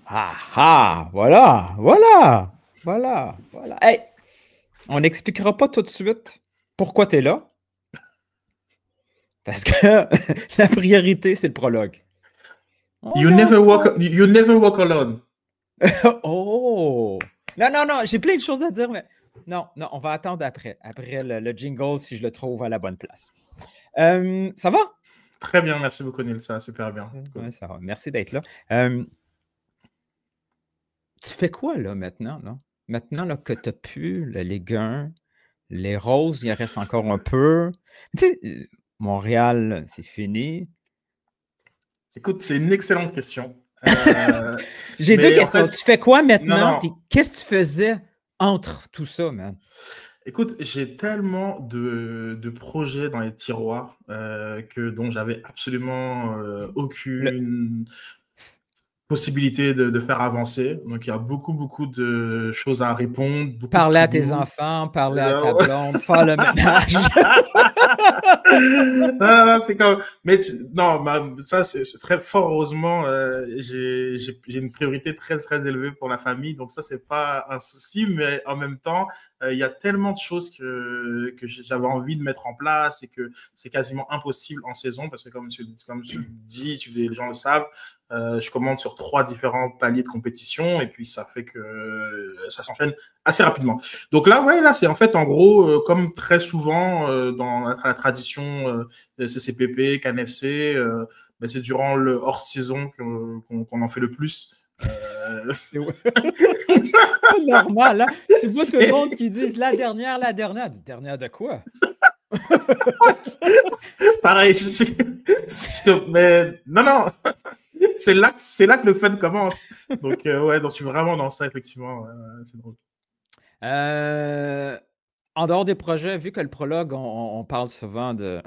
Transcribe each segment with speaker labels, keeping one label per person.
Speaker 1: Ah ah! Voilà! Voilà! Voilà! Voilà! Hey! On n'expliquera pas tout de suite pourquoi tu es là. Parce que la priorité, c'est le prologue. On lance pas.
Speaker 2: You never walk alone.
Speaker 1: Oh! Non, non, non, j'ai plein de choses à dire, mais non, non, on va attendre après. Après le jingle, si je le trouve à la bonne place. Ça va?
Speaker 2: Très bien, merci beaucoup, Neil. Ça va super bien. Cool.
Speaker 1: Ouais, ça va. Merci d'être là. Tu fais quoi là maintenant? Là? Maintenant là, que tu as pu le Ligue 1, les Roses, il en reste encore un peu. Tu sais, Montréal, c'est fini.
Speaker 2: Écoute, c'est une excellente question.
Speaker 1: J'ai deux
Speaker 2: Mais en
Speaker 1: questions.
Speaker 2: fait,
Speaker 1: Tu fais quoi
Speaker 2: non,
Speaker 1: maintenant?
Speaker 2: non.
Speaker 1: Puis qu'est-ce que tu faisais entre tout ça, man?
Speaker 2: Écoute, j'ai tellement de projets dans les tiroirs dont j'avais absolument
Speaker 1: Le,
Speaker 2: aucune possibilité de faire avancer. Donc, il y a beaucoup, beaucoup de choses à répondre, beaucoup de
Speaker 1: Parler à tes
Speaker 2: to-do.
Speaker 1: enfants, parler à ta blonde, faire le ménage.
Speaker 2: C'est comme... Mais non, ça, c'est très fort heureusement, j'ai une priorité très, très élevée pour la famille. Donc, ça, c'est pas un souci. Mais en même temps, il y a tellement de choses que j'avais envie de mettre en place et que c'est quasiment impossible en saison parce que, comme tu le dis, les gens le savent, je commande sur 3 différents paliers de compétition et puis ça fait que ça s'enchaîne assez rapidement. Donc là, ouais, là, c'est en fait, en gros, comme très souvent dans la tradition CCPP, CanFC, ben, c'est durant le hors-saison qu'on en fait le plus.
Speaker 1: Normal, hein? Tu vois tout le monde qui dit la dernière, la dernière. Dernière de quoi?
Speaker 2: Pareil, mais non, non, c'est là que le fun commence. Donc, ouais, donc, je suis vraiment dans ça, effectivement. C'est drôle.
Speaker 1: En dehors des projets, vu que le prologue, on parle souvent de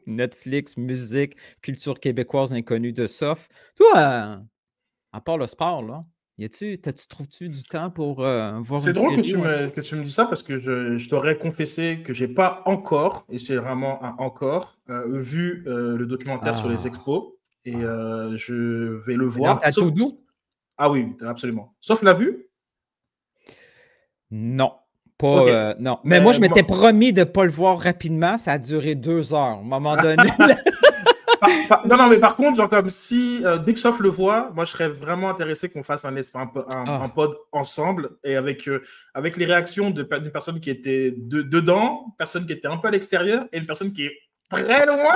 Speaker 1: Netflix, musique, culture québécoise inconnue de soft. Toi, à part le sport, là, trouves-tu du temps pour voir
Speaker 2: C'est
Speaker 1: une
Speaker 2: drôle que
Speaker 1: série ou un truc?
Speaker 2: que tu me dis ça parce que je t'aurais confessé que j'ai pas encore, et c'est vraiment un encore, vu le documentaire sur les
Speaker 1: Ah,
Speaker 2: expos. Et
Speaker 1: ah.
Speaker 2: je vais le
Speaker 1: C'est dans
Speaker 2: voir.
Speaker 1: ta to-do?
Speaker 2: Ah oui, absolument. Sauf la vue.
Speaker 1: Non,
Speaker 2: Ok.
Speaker 1: pas, non. Mais moi,
Speaker 2: Mais
Speaker 1: je m'étais promis de ne pas le voir rapidement. Ça a duré 2 heures. À un moment donné,
Speaker 2: Non, non, mais par contre, genre comme si dès que Sauf le voit, moi je serais vraiment intéressé qu'on fasse un
Speaker 1: ah,
Speaker 2: pod ensemble et avec les réactions d'une personne qui était dedans, personne qui était un peu à l'extérieur et une personne qui est très loin.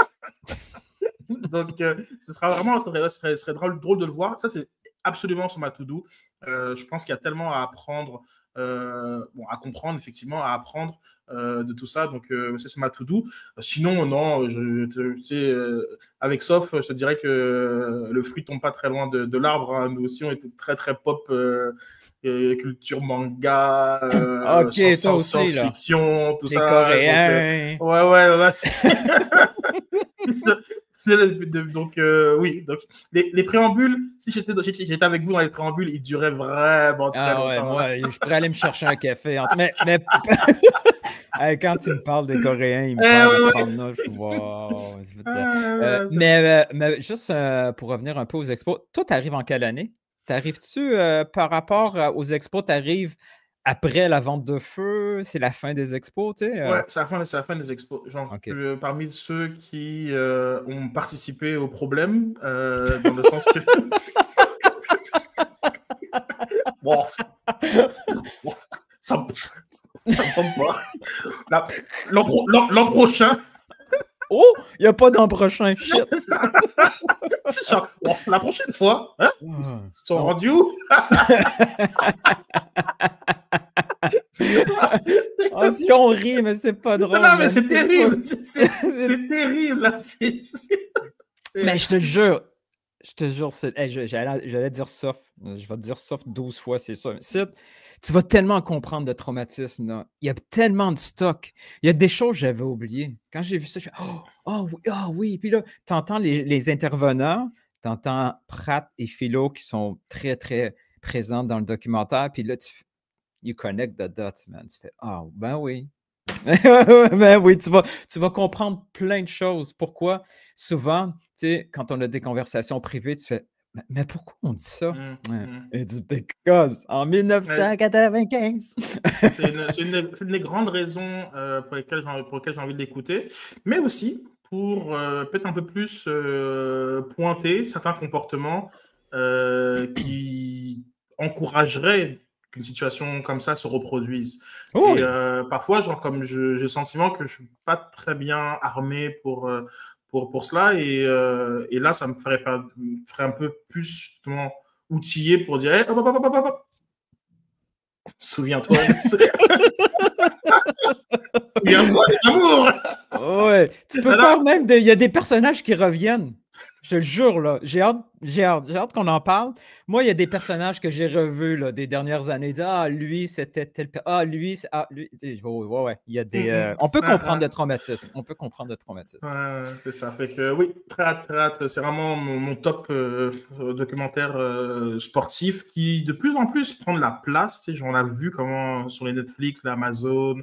Speaker 2: Donc, ce serait drôle de le voir. Ça, c'est absolument sur ma to-do. Je pense qu'il y a tellement à apprendre, bon, à comprendre, effectivement, à apprendre de tout ça. Donc, ça, c'est ma to-do. Sinon, non, tu sais, avec Sof, je te dirais que le fruit tombe pas très loin de l'arbre. Hein. Nous aussi, on était très, très pop. Culture manga,
Speaker 1: ok, toi aussi, là.
Speaker 2: science-fiction, tout
Speaker 1: Les
Speaker 2: ça. Donc,
Speaker 1: Coréens.
Speaker 2: ouais, ouais, ouais. Donc, oui. Donc, les préambules, si j'étais avec vous dans les préambules, ils duraient vraiment très
Speaker 1: Ah ouais,
Speaker 2: longtemps.
Speaker 1: moi, je pourrais aller me chercher un café. Mais hey, quand tu me parles des Coréens, ils me parlent de
Speaker 2: Ouais,
Speaker 1: prendre note. Je suis wow.
Speaker 2: ouais.
Speaker 1: Mais juste pour revenir un peu aux expos, toi, tu arrives en quelle année? T'arrives-tu par rapport aux expos, tu arrives après la vente de feu? C'est la fin des expos, tu sais?
Speaker 2: Ouais, c'est la fin des expos. Genre,
Speaker 1: OK.
Speaker 2: parmi ceux qui ont participé au problème, dans le sens que. Bon, bon, ça me tombe pas. L'an prochain,
Speaker 1: Oh, il n'y a pas d'an prochain. Shit.
Speaker 2: bon, la prochaine fois, hein,
Speaker 1: Ah,
Speaker 2: ils sont
Speaker 1: non.
Speaker 2: rendus où?
Speaker 1: Ah, si on rit, mais c'est pas
Speaker 2: Non,
Speaker 1: drôle,
Speaker 2: non, mais
Speaker 1: man.
Speaker 2: c'est
Speaker 1: C'est pas.
Speaker 2: terrible. C'est terrible. Là.
Speaker 1: Mais je te jure, hey, j'allais dire soft. Je vais te dire soft 12 fois, c'est ça. Tu vas tellement comprendre de traumatisme. Là. Il y a tellement de stock. Il y a des choses que j'avais oubliées. Quand j'ai vu ça, je fais oh, oui, ah oui. Puis là, tu entends les intervenants, tu entends Pratt et Philo qui sont très, très présents dans le documentaire. Puis là, you connect the dots, man. Tu fais ah, ben oui. Ben oui, tu vas comprendre plein de choses. Pourquoi? Souvent, tu sais, quand on a des conversations privées, tu fais Mais pourquoi on dit ça? Ouais.
Speaker 2: Mm.
Speaker 1: It's because en
Speaker 2: Ouais.
Speaker 1: 1995.
Speaker 2: C'est une des grandes raisons pour lesquelles j'ai envie de l'écouter, mais aussi pour peut-être un peu plus pointer certains comportements qui encourageraient qu'une situation comme ça se reproduise.
Speaker 1: Oh
Speaker 2: Et
Speaker 1: oui.
Speaker 2: parfois, genre, comme j'ai le sentiment que je suis pas très bien armé pour cela, et là, ça me ferait un peu plus justement outillé pour dire hey, hop, hop, hop, hop, hop. Souviens-toi souviens-toi des amours.
Speaker 1: Ouais. Tu peux
Speaker 2: Alors,
Speaker 1: faire même il y a des personnages qui reviennent. Je te le jure, là. J'ai hâte qu'on en parle. Moi, il y a des personnages que j'ai revus là, des dernières années. Ah, lui, c'était tel. Ah, lui, lui. Tu sais, ouais, ouais, ouais. Il y a des. On peut comprendre le traumatisme. On peut comprendre le traumatisme.
Speaker 2: c'est ça. Fait que oui, très hâte, très hâte. C'est vraiment mon top documentaire sportif qui de plus en plus prend de la place. Tu sais, on a vu comment sur les Netflix, l'Amazon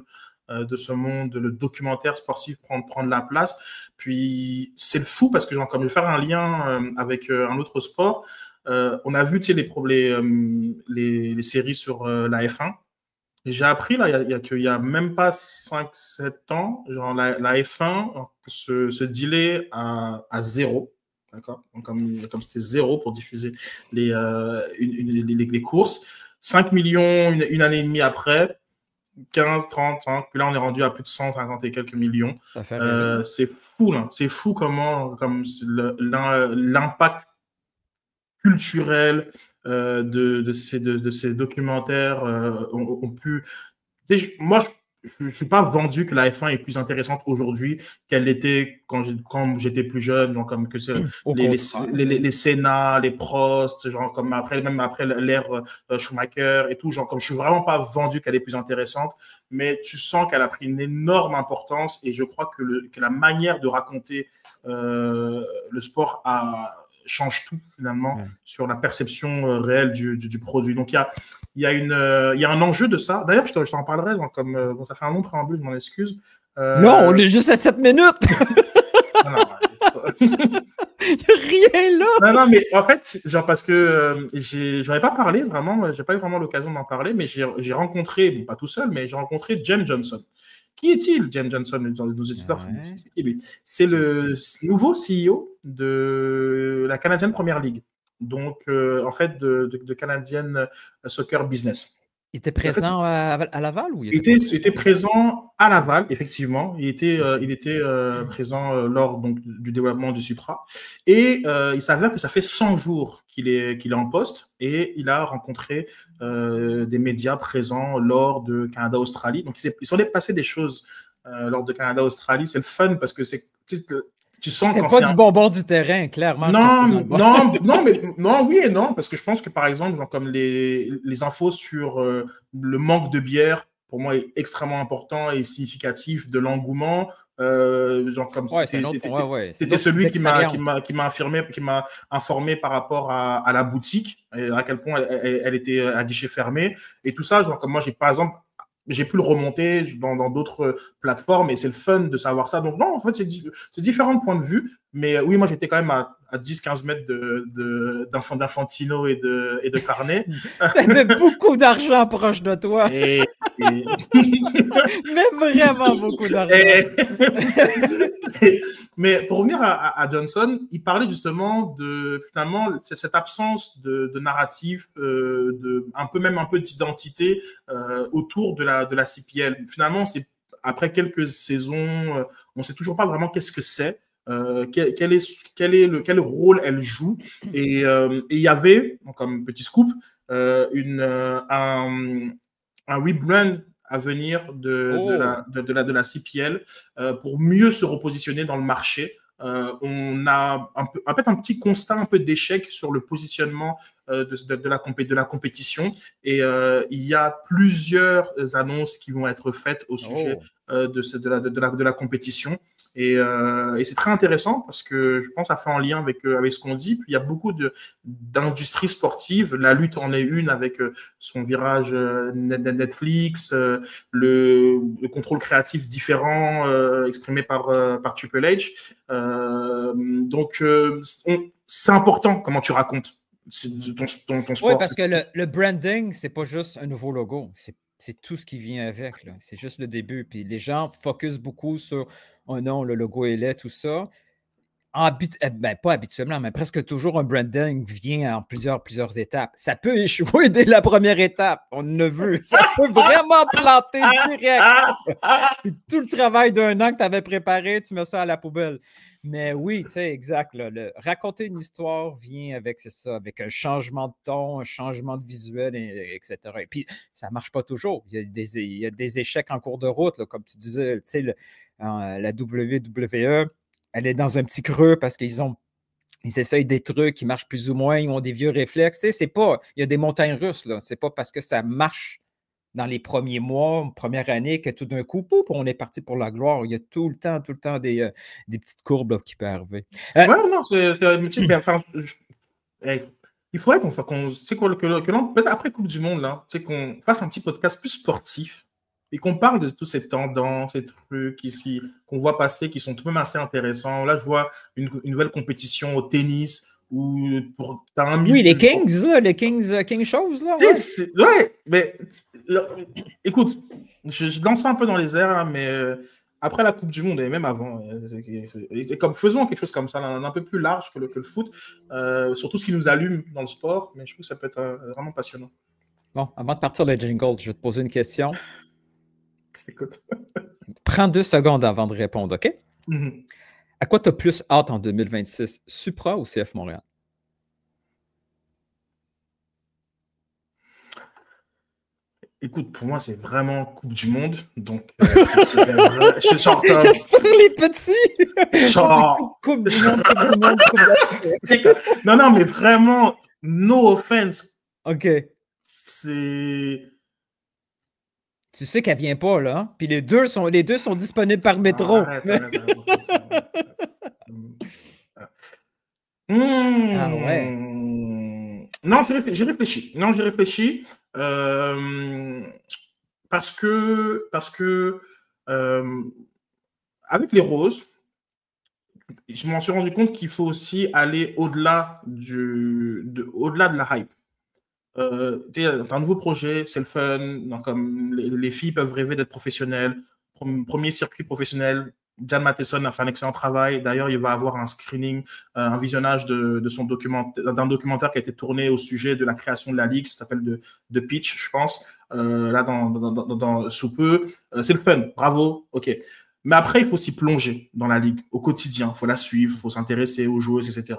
Speaker 2: de ce monde, le documentaire sportif prend de la place. Puis c'est le fou parce que genre, comme je vais faire un lien avec un autre sport, on a vu tu sais, les séries sur la F1. J'ai appris là, qu'il y a même pas 5-7 ans, genre la F1 se dealait à zéro. D'accord. Donc, comme c'était zéro pour diffuser les courses. 5 millions une année et demie après, 15, 30, hein, puis là on est rendu à plus de 150 et quelques millions.
Speaker 1: Ça fait rêver.
Speaker 2: C'est fou, là. C'est fou comme l'impact culturel de ces documentaires ont pu. Moi, je ne suis pas vendu que la F1 est plus intéressante aujourd'hui qu'elle l'était quand j'étais plus jeune, genre comme que c'est
Speaker 1: Au contraire.
Speaker 2: les Senna, les Prost, genre comme même après l'ère Schumacher et tout, genre comme je suis vraiment pas vendu qu'elle est plus intéressante, mais tu sens qu'elle a pris une énorme importance et je crois que la manière de raconter le sport change tout finalement sur la perception réelle du produit. Donc il y a un enjeu de ça. D'ailleurs, je t'en parlerai, donc, comme bon, ça fait un long préambule, je m'en excuse.
Speaker 1: Non, on est juste à 7 minutes. Il n'y a rien là.
Speaker 2: Non, mais en fait, genre parce que j'en ai pas parlé vraiment, j'ai pas eu vraiment l'occasion d'en parler, mais j'ai rencontré, bon, pas tout seul, mais j'ai rencontré James Johnson. Qui est-il, James Johnson, nos auditeurs? C'est qui lui? C'est le nouveau CEO de la Canadian Premier League, donc en fait de Canadian Soccer Business.
Speaker 1: Il était présent à Laval ou
Speaker 2: il était présent à Laval, effectivement. Il était présent lors donc, du développement du Supra. Et il s'avère que ça fait 100 jours qu'il est en poste et il a rencontré des médias présents lors de Canada-Australie. Donc, il s'en est passé des choses lors de Canada-Australie. C'est le fun parce que tu sens
Speaker 1: quand c'est pas du bonbon du terrain, clairement.
Speaker 2: Non, oui et non, parce que je pense que par exemple, genre, comme les infos sur le manque de bière, pour moi, est extrêmement important et significatif de l'engouement. Genre comme c'était celui qui m'a informé par rapport à la boutique, à quel point elle était à guichet fermé et tout ça. Genre comme moi, j'ai pu le remonter dans d'autres plateformes et c'est le fun de savoir ça. Donc non, en fait, c'est différents points de vue. Mais oui, moi, j'étais quand même à 10-15 mètres d'Infantino et de Carnet.
Speaker 1: T'avais beaucoup d'argent proche de toi. Mais vraiment beaucoup d'argent.
Speaker 2: Mais pour revenir à Johnson, il parlait justement de finalement cette absence de narratif, un peu d'identité autour de la CPL. Finalement, après quelques saisons, on ne sait toujours pas vraiment qu'est-ce que c'est. Quel rôle elle joue et il y avait, comme petit scoop, un rebrand à venir de la CPL pour mieux se repositionner dans le marché. On a un petit constat un peu d'échec sur le positionnement de la compétition et il y a plusieurs annonces qui vont être faites au sujet de la compétition. Et c'est très intéressant parce que je pense que ça fait en lien avec ce qu'on dit. Puis il y a beaucoup d'industries sportives. La lutte en est une avec son virage Netflix, le contrôle créatif différent exprimé par Triple H. Donc, c'est important comment tu racontes. ton
Speaker 1: Oui,
Speaker 2: sport.
Speaker 1: parce que le branding, c'est pas juste un nouveau logo. C'est tout ce qui vient avec, là. C'est juste le début. Puis les gens focusent beaucoup sur oh non, le logo est laid, tout ça. Ben, pas habituellement, mais presque toujours un branding vient en plusieurs étapes. Ça peut échouer dès la première étape, on en a vu. Ça peut vraiment planter direct. Puis tout le travail d'un an que tu avais préparé, tu mets ça à la poubelle. Mais oui, tu sais, exact. Là, raconter une histoire vient avec, c'est ça, avec un changement de ton, un changement de visuel, etc. Et puis, ça ne marche pas toujours. Il y a des échecs en cours de route, là, comme tu disais, tu sais, la WWE, elle est dans un petit creux parce ils essayent des trucs qui marchent plus ou moins, ils ont des vieux réflexes. Tu sais, c'est pas, il y a des montagnes russes, là. C'est pas parce que ça marche dans les premiers mois, première année, que tout d'un coup, pouf, on est parti pour la gloire. Il y a tout le temps des petites courbes là, qui peuvent arriver.
Speaker 2: Ouais, non, enfin, hey, il faudrait tu sais quoi, peut-être après Coupe du Monde, là, tu sais, qu'on fasse un petit podcast plus sportif et qu'on parle de tous ces tendances, ces trucs ici, qu'on voit passer, qui sont tout de même assez intéressants. Là, je vois une nouvelle compétition au tennis où t'as un
Speaker 1: Oui, les
Speaker 2: million.
Speaker 1: Kings, là, les King Shows, là.
Speaker 2: Ouais, mais écoute, je lance ça un peu dans les airs, là, mais après la Coupe du Monde et même avant, comme faisons quelque chose comme ça, un peu plus large que le foot, surtout ce qui nous allume dans le sport, mais je trouve que ça peut être vraiment passionnant.
Speaker 1: Bon, avant de partir le jingle, je vais te poser une question.
Speaker 2: Je t'écoute.
Speaker 1: Prends 2 secondes avant de répondre, OK?
Speaker 2: Mm-hmm.
Speaker 1: À quoi tu as plus hâte en 2026, Supra ou CF Montréal?
Speaker 2: Écoute, pour moi, c'est vraiment Coupe du Monde. Donc, je suis genre comme.
Speaker 1: Pour les petits!
Speaker 2: Genre.
Speaker 1: Coupe du Monde, Coupe du Monde, Coupe
Speaker 2: Non, mais vraiment, no offense.
Speaker 1: OK.
Speaker 2: C'est.
Speaker 1: Tu sais qu'elle vient pas, là. Hein? Puis les deux sont disponibles par métro.
Speaker 2: Arrête.
Speaker 1: Ah ouais.
Speaker 2: Non, j'ai réfléchi. Non, j'ai réfléchi. Parce que avec les roses, je m'en suis rendu compte qu'il faut aussi aller au-delà au-delà de la hype. Un nouveau projet, c'est le fun. Donc, comme les filles peuvent rêver d'être professionnelles. Premier circuit professionnel. Jan Matheson a fait un excellent travail. D'ailleurs, il va avoir un screening, un visionnage d'un documentaire qui a été tourné au sujet de la création de la Ligue. Ça s'appelle de Pitch, je pense, là, sous peu. C'est le fun. Bravo. OK. Mais après, il faut s'y plonger dans la Ligue au quotidien. Il faut la suivre, il faut s'intéresser aux joueuses, etc.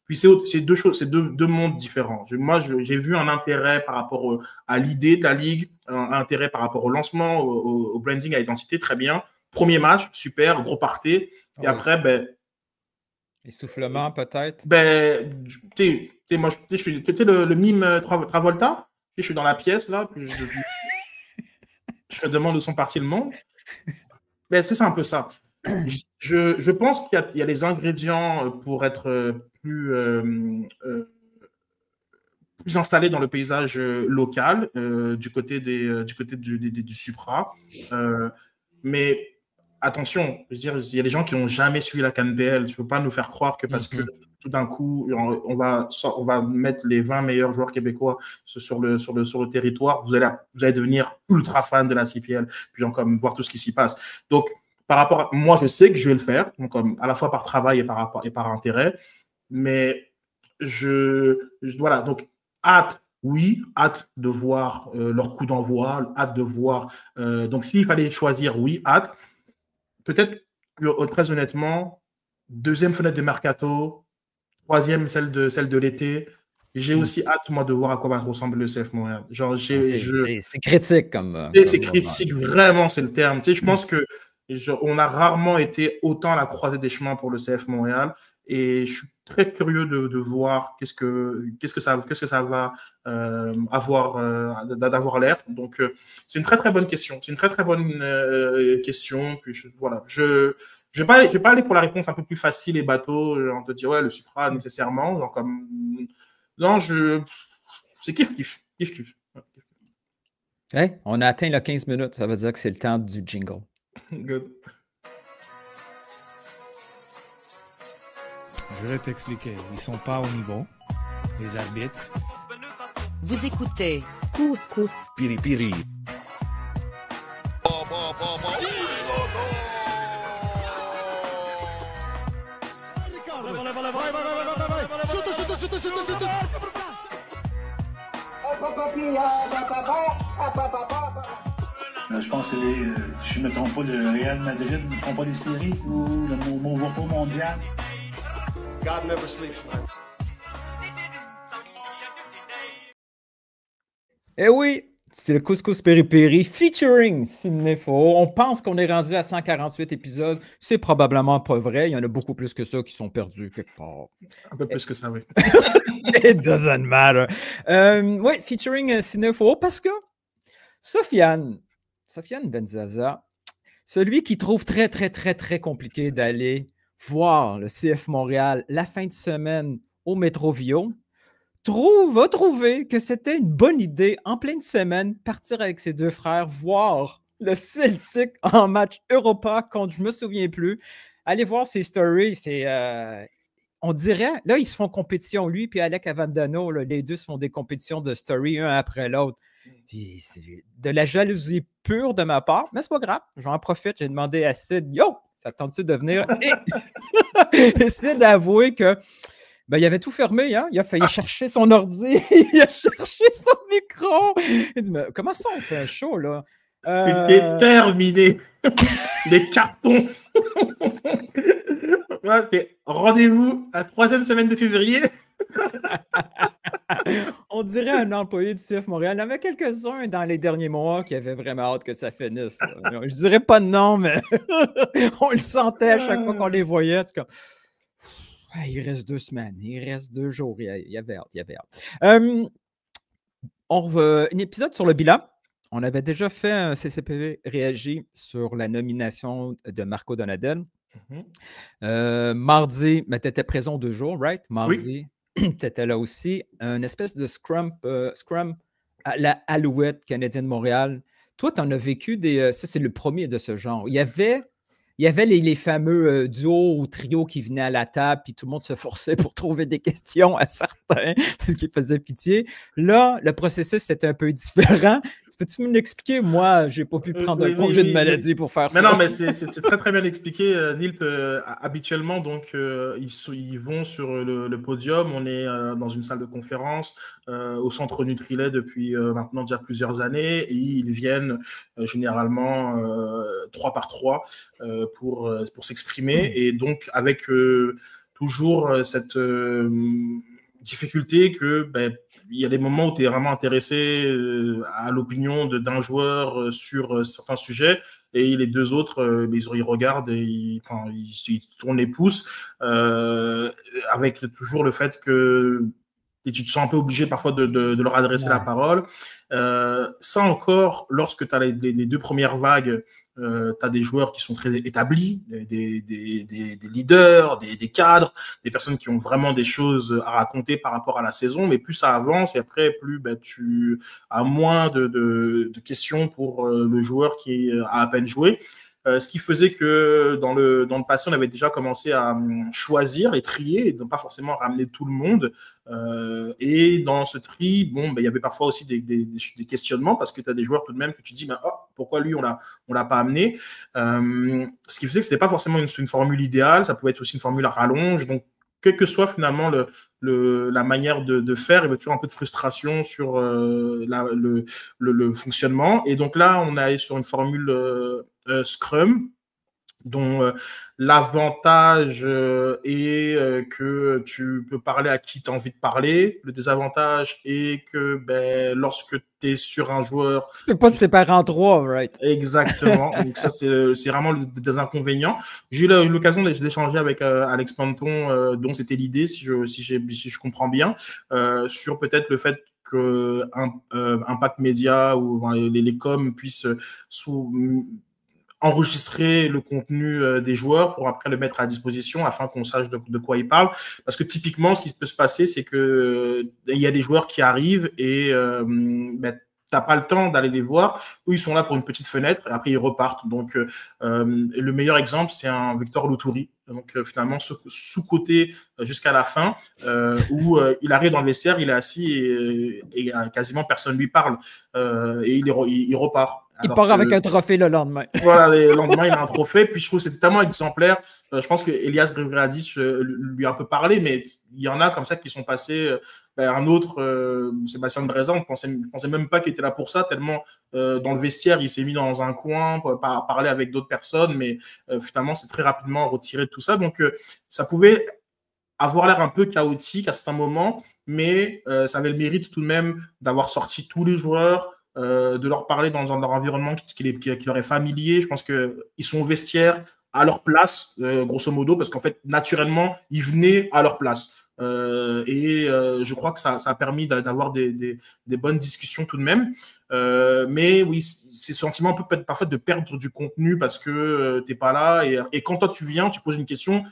Speaker 2: Puis c'est deux choses, c'est deux mondes différents. Moi, j'ai vu un intérêt par rapport à l'idée de la Ligue, un intérêt par rapport au lancement, au branding, à l'identité, très bien. Premier match, super, gros party. Et après, ben.
Speaker 1: Essoufflement, peut-être.
Speaker 2: Ben, tu sais, moi, tu sais, le mime Travolta. Je suis dans la pièce, là. Puis je me demande où sont partis le monde. Ben, c'est un peu ça. Je pense qu'il y a les ingrédients pour être plus installé dans le paysage local du côté du Supra. Mais attention, je veux dire, il y a des gens qui n'ont jamais suivi la CANBL. Tu ne peux pas nous faire croire que parce que tout d'un coup, on va mettre les 20 meilleurs joueurs québécois sur le territoire, vous allez devenir ultra fan de la CPL, puis comme voir tout ce qui s'y passe. Donc, par rapport à moi, je sais que je vais le faire, donc, à la fois par travail et par intérêt, mais voilà, donc hâte de voir leur coup d'envoi, hâte de voir. Donc, s'il fallait choisir, oui, hâte. Peut-être que, très honnêtement, deuxième fenêtre de mercato, troisième, celle de l'été. J'ai aussi hâte, moi, de voir à quoi va ressembler le CF Montréal. Genre,
Speaker 1: c'est critique comme.
Speaker 2: C'est critique, vraiment, c'est le terme. Tu sais, je pense que on a rarement été autant à la croisée des chemins pour le CF Montréal. Et je suis très curieux de voir qu'est-ce que ça va d'avoir l'air. Donc, c'est une très, très bonne question. C'est une très, très bonne question. Puis, voilà. Je vais pas aller pour la réponse un peu plus facile et bateau, genre de dire, ouais, le Supra, nécessairement. Genre comme... Non, c'est kiff.
Speaker 1: Hey, on a atteint les 15 minutes. Ça veut dire que c'est le temps du jingle.
Speaker 2: Good.
Speaker 3: Je vais t'expliquer. Ils sont pas au niveau. Les arbitres.
Speaker 4: Vous écoutez Couscous
Speaker 3: Piri Piri.
Speaker 5: Je pense que si je ne me trompe pas, le Real Madrid ne font pas des séries ou le Movo mondial.
Speaker 6: God never sleeps, man.
Speaker 1: Eh oui, c'est le Couscous Péripérie featuring Cinéfo. On pense qu'on est rendu à 148 épisodes. C'est probablement pas vrai. Il y en a beaucoup plus que ça qui sont perdus quelque part.
Speaker 2: Un peu plus que ça, oui.
Speaker 1: It doesn't matter. Oui, featuring Cinéfo parce que Sofiane Benzaza, celui qui trouve très, très, très, très compliqué d'aller voir le CF Montréal la fin de semaine au Métro-Vio, va trouver que c'était une bonne idée en pleine semaine partir avec ses deux frères voir le Celtic en match Europa contre je me souviens plus. Allez voir ses stories, on dirait, là ils se font compétition, lui puis Alec Avendano, là, les deux se font des compétitions de story un après l'autre. Puis c'est de la jalousie pure de ma part, mais c'est pas grave, j'en profite, j'ai demandé à Sid, yo, ça tente-tu de venir? Et Sid a avoué que ben, il avait tout fermé, hein? Il a failli chercher son ordi, il a cherché son micro. Il dit, mais comment ça on fait un show, là?
Speaker 2: C'était terminé. Les cartons. Ouais, c'est rendez-vous à la 3e semaine de février.
Speaker 1: On dirait un employé du CF Montréal. Il y en avait quelques-uns dans les derniers mois qui avaient vraiment hâte que ça finisse. Là. Je dirais pas de nom, mais on le sentait à chaque fois qu'on les voyait. C'est comme... Il reste 2 semaines, il reste 2 jours. Il y avait hâte. Un épisode sur le bilan. On avait déjà fait un CCPV réagi sur la nomination de Marco Donadel. Mardi, mais tu étais présent 2 jours, right? Mardi, oui. Tu étais là aussi. Une espèce de scrum à la Alouette canadienne de Montréal. Toi, tu en as vécu ça, c'est le premier de ce genre. Il y avait les fameux duos ou trios qui venaient à la table, puis tout le monde se forçait pour trouver des questions à certains, parce qu'ils faisaient pitié. Là, le processus était un peu différent. Peux-tu me l'expliquer? Moi, je n'ai pas pu prendre un congé de maladie pour faire ça.
Speaker 2: Non, mais c'est très, très bien expliqué, Nilt. Habituellement, donc, ils vont sur le podium. On est dans une salle de conférence au centre Nutrilet depuis maintenant déjà plusieurs années. Et ils viennent généralement 3 par 3 pour s'exprimer. Et donc, avec toujours cette... difficulté que il y a des moments où tu es vraiment intéressé à l'opinion d'un joueur sur certains sujets et les deux autres ils regardent et ils tournent les pouces avec toujours le fait que et tu te sens un peu obligé parfois de leur adresser la parole. Ça encore, lorsque tu as les 2 premières vagues, tu as des joueurs qui sont très établis, des leaders, des cadres, des personnes qui ont vraiment des choses à raconter par rapport à la saison, mais plus ça avance et après, plus tu as moins de questions pour le joueur qui a à peine joué. Ce qui faisait que dans le passé, on avait déjà commencé à choisir et trier et ne pas forcément ramener tout le monde. Et dans ce tri, il y avait parfois aussi des questionnements parce que tu as des joueurs tout de même que tu dis pourquoi lui, on l'a pas amené. Ce qui faisait que ce n'était pas forcément une formule idéale, ça pouvait être aussi une formule à rallonge. Donc, quelle que soit finalement la manière de faire, il y avait toujours un peu de frustration sur le fonctionnement. Et donc là, on est sur une formule Scrum, dont l'avantage est que tu peux parler à qui tu as envie de parler. Le désavantage est que lorsque tu es sur un joueur...
Speaker 1: Tu peux pas te séparer en 3, right?
Speaker 2: Exactement. Donc ça, c'est vraiment des inconvénients. J'ai eu l'occasion d'échanger avec Alex Panton, dont c'était l'idée, si je comprends bien, sur peut-être le fait que Impact Média ou les coms puissent enregistrer le contenu des joueurs pour après le mettre à disposition afin qu'on sache de quoi ils parlent. Parce que typiquement, ce qui peut se passer, c'est que il y a des joueurs qui arrivent et tu n'as pas le temps d'aller les voir. Eux, ils sont là pour une petite fenêtre et après, ils repartent. Donc, le meilleur exemple, c'est un Victor Luthuri. Donc, finalement, sous-côté jusqu'à la fin, où il arrive dans le vestiaire, il est assis et quasiment personne lui parle. Et il repart.
Speaker 1: Il part avec un trophée le lendemain.
Speaker 2: Voilà, le lendemain, il a un trophée. Puis je trouve que c'était tellement exemplaire. Je pense que Elias Grigoriadis lui a un peu parlé, mais il y en a comme ça qui sont passés. Un autre, Sébastien Breza, on ne pensait même pas qu'il était là pour ça, tellement dans le vestiaire, il s'est mis dans un coin pour parler avec d'autres personnes, mais finalement, c'est très rapidement retiré de tout ça. Donc, ça pouvait avoir l'air un peu chaotique à certains moments, mais ça avait le mérite tout de même d'avoir sorti tous les joueurs, de leur parler dans leur environnement qui leur est familier. Je pense qu'ils sont au vestiaire à leur place, grosso modo, parce qu'en fait, naturellement, ils venaient à leur place. Je crois que ça a permis d'avoir des bonnes discussions tout de même. Mais oui, c'est ce sentiment un peu parfois de perdre du contenu parce que tu n'es pas là. Et quand toi, tu viens, tu poses une question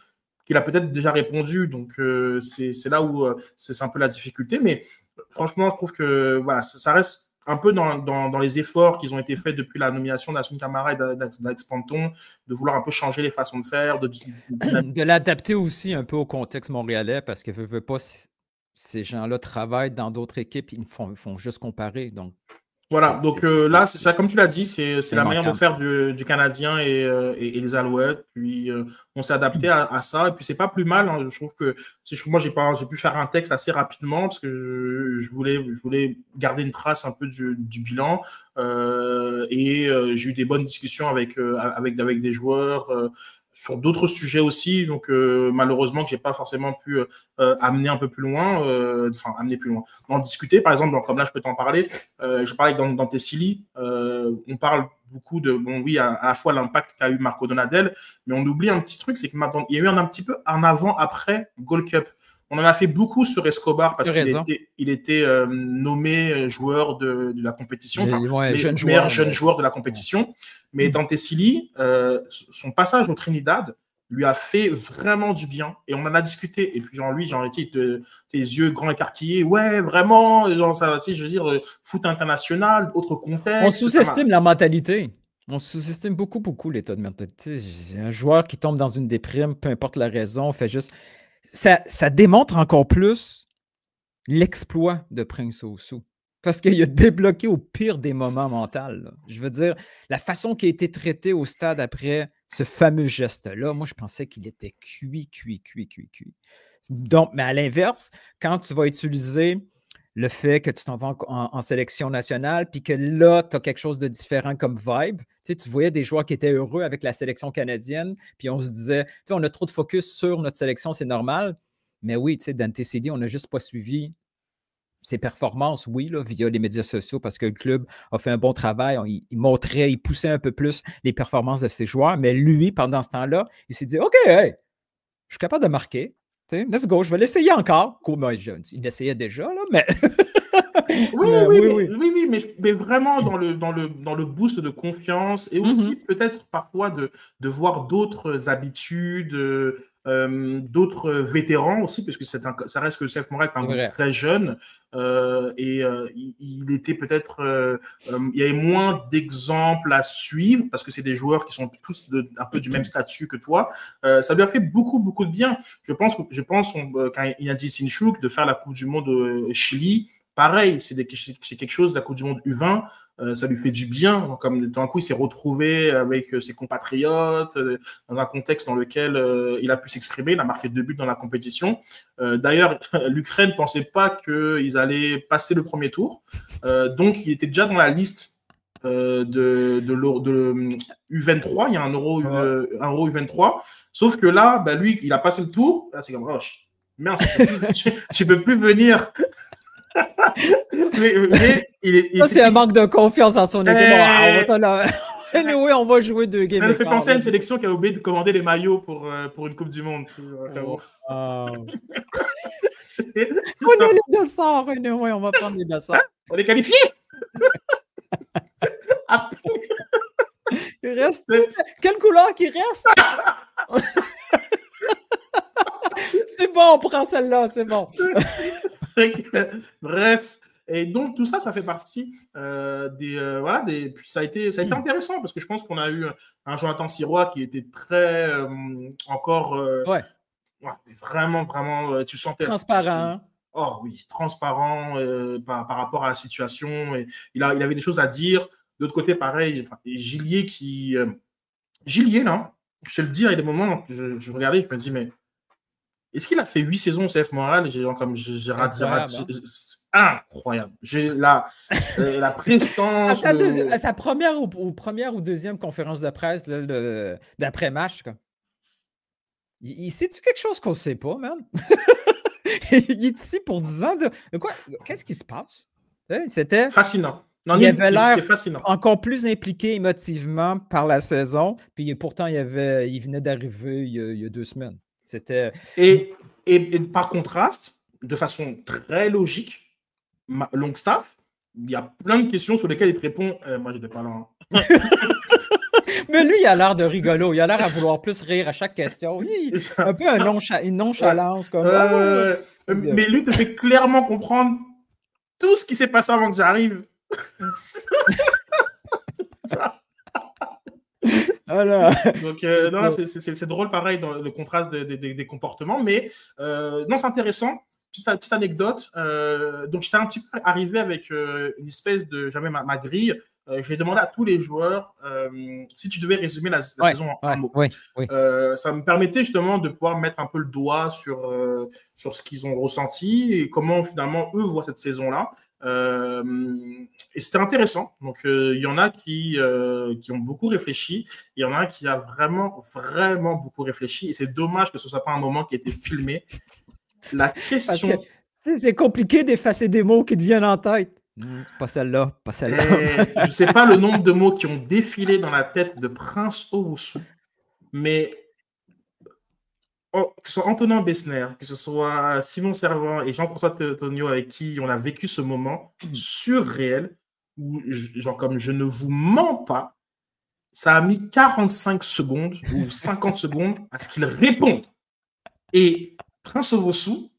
Speaker 2: qu'il a peut-être déjà répondu. Donc, c'est là où c'est un peu la difficulté. Mais franchement, je trouve que voilà, ça reste un peu dans les efforts qui ont été faits depuis la nomination d'Assun Camara et d'Alex Panton, de vouloir un peu changer les façons de faire.
Speaker 1: De l'adapter aussi un peu au contexte montréalais, parce que veut pas, ces gens-là travaillent dans d'autres équipes, ils font juste comparer. Donc,
Speaker 2: voilà, donc là, c'est ça, comme tu l'as dit, c'est la manière de faire du Canadien et les Alouettes. Puis on s'est adapté à ça. Et puis c'est pas plus mal. Hein. Je trouve que moi, j'ai pu faire un texte assez rapidement parce que je voulais garder une trace un peu du bilan. J'ai eu des bonnes discussions avec des joueurs. Sur d'autres sujets aussi, donc malheureusement que j'ai pas forcément pu amener un peu plus loin, amener plus loin. En discuter, par exemple, comme là je peux t'en parler, je parlais avec Dante Silly, on parle beaucoup de, à la fois l'impact qu'a eu Marco Donadel, mais on oublie un petit truc, c'est qu'il y a eu un petit peu un avant-après Gold Cup. On en a fait beaucoup sur Escobar parce qu'il était nommé joueur de la compétition, meilleur jeune joueur de la compétition. Mais Dante Silly, son passage au Trinidad lui a fait vraiment du bien. Et on en a discuté. Et puis, lui, tes yeux grands écarquillés. Ouais, vraiment. Je veux dire, foot international, autre contexte.
Speaker 1: On sous-estime la mentalité. On sous-estime beaucoup l'état de mentalité. Un joueur qui tombe dans une déprime, peu importe la raison, fait juste... Ça démontre encore plus l'exploit de Prince Ousou. Parce qu'il a débloqué au pire des moments mentaux. Là. Je veux dire, la façon qu'il a été traité au stade après ce fameux geste-là, moi, je pensais qu'il était cuit. Donc, mais à l'inverse, quand tu vas utiliser le fait que tu t'en vas en sélection nationale, puis que là, tu as quelque chose de différent comme vibe. Tu voyais des joueurs qui étaient heureux avec la sélection canadienne, puis on se disait, on a trop de focus sur notre sélection, c'est normal. Mais oui, Dante Silly, on n'a juste pas suivi ses performances, oui, là, via les médias sociaux, parce que le club a fait un bon travail. Il poussait un peu plus les performances de ses joueurs, mais lui, pendant ce temps-là, il s'est dit, OK, hey, je suis capable de marquer. Let's go, je vais l'essayer encore. Il essayait déjà, là, mais.
Speaker 2: Oui, mais vraiment dans le boost de confiance et aussi peut-être parfois de voir d'autres habitudes, d'autres vétérans aussi, parce que ça reste que le CF Montréal est un groupe très jeune il était peut-être il y avait moins d'exemples à suivre parce que c'est des joueurs qui sont tous un peu du même statut que toi. Ça lui a fait beaucoup de bien. Je pense quand il a dit Sinchuk de faire la Coupe du Monde au Chili, pareil, c'est quelque chose de la Coupe du Monde U20. Ça lui fait du bien, comme d'un coup il s'est retrouvé avec ses compatriotes dans un contexte dans lequel il a pu s'exprimer, il a marqué 2 buts dans la compétition. D'ailleurs, l'Ukraine ne pensait pas qu'ils allaient passer le premier tour, donc il était déjà dans la liste de U23, il y a un Euro U23, sauf que là, lui, il a passé le tour, là c'est comme, oh, merde, tu peux plus venir. mais
Speaker 1: c'est un manque de confiance en son équipe. On va jouer 2 games.
Speaker 2: Ça me fait penser à une sélection qui a oublié de commander les maillots pour une Coupe du Monde.
Speaker 1: On a les dossards, on va prendre les dossards.
Speaker 2: On est qualifiés.
Speaker 1: Il reste... Quelle couleur qui reste? C'est bon, on prend celle-là, c'est bon.
Speaker 2: Bref, Et donc, tout ça, ça fait partie puis ça a été intéressant parce que je pense qu'on a eu un Jonathan Sirois qui était très encore vraiment, vraiment, tu sentais.
Speaker 1: Transparent.
Speaker 2: Oh oui, transparent par rapport à la situation. Et il avait des choses à dire. De l'autre côté, pareil, Gillier Gillier, là, je te le dis, il y a des moments, je regardais, je me dis, mais est-ce qu'il a fait 8 saisons au CF Montréal? J'ai raté. Incroyable. J'ai la prestance.
Speaker 1: À sa première ou deuxième conférence de presse d'après-match, il sait-tu quelque chose qu'on ne sait pas, man? Il est ici pour 10 ans. De quoi? Qu'est-ce qui se passe? C'était
Speaker 2: fascinant.
Speaker 1: Non, il avait l'air
Speaker 2: fascinant.
Speaker 1: Encore plus impliqué émotivement par la saison. Puis pourtant, il venait d'arriver il y a 2 semaines. C'était...
Speaker 2: Et par contraste, de façon très logique, Longstaff, il y a plein de questions sur lesquelles il te répond. Moi, j'étais pas là.
Speaker 1: Mais lui, il a l'air de rigolo. Il a l'air à vouloir plus rire à chaque question. Oui, un peu une nonchalance. Comme...
Speaker 2: mais lui te fait clairement comprendre tout ce qui s'est passé avant que j'arrive.
Speaker 1: Voilà.
Speaker 2: Donc, non, c'est drôle, pareil, dans le contraste des comportements. Mais non, c'est intéressant. Petite anecdote. Donc, j'étais un petit peu arrivé avec une espèce de... J'avais ma grille. J'ai demandé à tous les joueurs si tu devais résumer la saison en un mot. Ça me permettait justement de pouvoir mettre un peu le doigt sur ce qu'ils ont ressenti et comment finalement eux voient cette saison-là. Et c'était intéressant. Donc, il y en a qui ont beaucoup réfléchi. Il y en a qui a vraiment, vraiment beaucoup réfléchi. Et c'est dommage que ce ne soit pas un moment qui a été filmé. La question...
Speaker 1: C'est compliqué d'effacer des mots qui te viennent en tête. Pas celle-là, pas celle-là.
Speaker 2: Je ne sais pas le nombre de mots qui ont défilé dans la tête de Prince Owusu, mais que ce soit Antonin Besner, que ce soit Simon Servant et Jean-François Tonio avec qui on a vécu ce moment surréel, où comme je ne vous mens pas, ça a mis 45 secondes ou 50 secondes à ce qu'il réponde. Et Prince Owusu,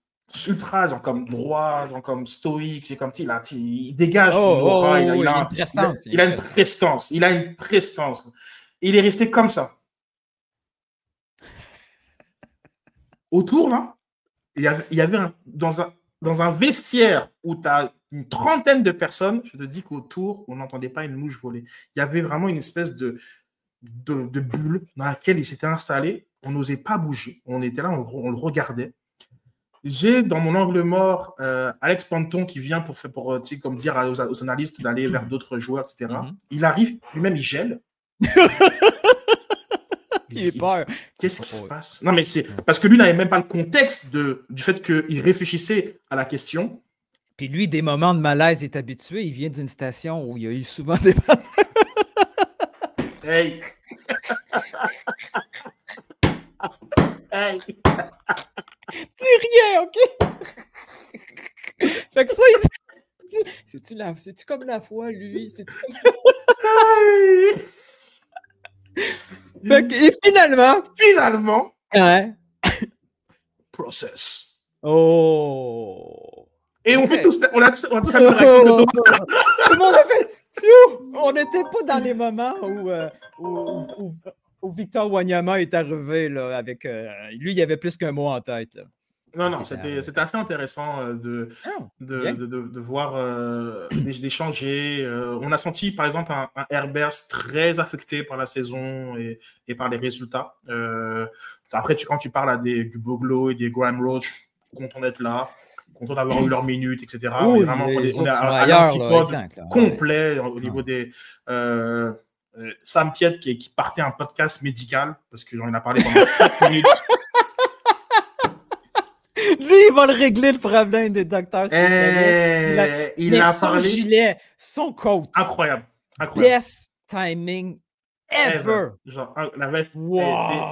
Speaker 2: ultra, comme droit, comme stoïque, comme il dégage l'aura, il a une prestance. Il a une prestance. Il est resté comme ça. Autour, là, il y avait dans un vestiaire où tu as une trentaine de personnes, je te dis qu'autour, on n'entendait pas une mouche voler. Il y avait vraiment une espèce de bulle dans laquelle il s'était installé. On n'osait pas bouger. On était là, on le regardait. J'ai dans mon angle mort Alex Panton qui vient pour comme dire aux analystes d'aller vers d'autres joueurs, etc. Il arrive, lui-même, il gèle.
Speaker 1: Il est peur.
Speaker 2: Qu'est-ce qui se passe? Non, mais c'est parce que lui n'avait même pas le contexte du fait qu'il réfléchissait à la question.
Speaker 1: Puis lui, des moments de malaise est habitué. Il vient d'une station où il y a eu souvent des...
Speaker 2: Hey! Hey!
Speaker 1: Dis rien, OK? Fait que ça, c'est-tu comme la foi, lui? C'est-tu comme... Et finalement... Ouais.
Speaker 2: Process.
Speaker 1: Oh!
Speaker 2: Et on fait tous... On a tous la réaction
Speaker 1: de tout le monde a fait... On n'était pas dans les moments où Victor Wanyama est arrivé là, avec... lui, il y avait plus qu'un mot en tête. Là.
Speaker 2: Non, c'était assez intéressant de voir, d'échanger. On a senti, par exemple, un Herbers très affecté par la saison et par les résultats. Après, quand tu parles à du Boglo et des Graham Roach, content d'être là, content d'avoir eu leurs minutes, etc.
Speaker 1: Oui,
Speaker 2: on est à l'antipode complet au niveau des... Sam Piet qui partait un podcast médical, parce que j'en ai parlé pendant 5 minutes.
Speaker 1: Lui, il va le régler le problème des docteurs spécialistes.
Speaker 2: Il a
Speaker 1: son
Speaker 2: parlé.
Speaker 1: Gilet, son coat.
Speaker 2: Incroyable.
Speaker 1: Best timing ever.
Speaker 2: Genre, la veste était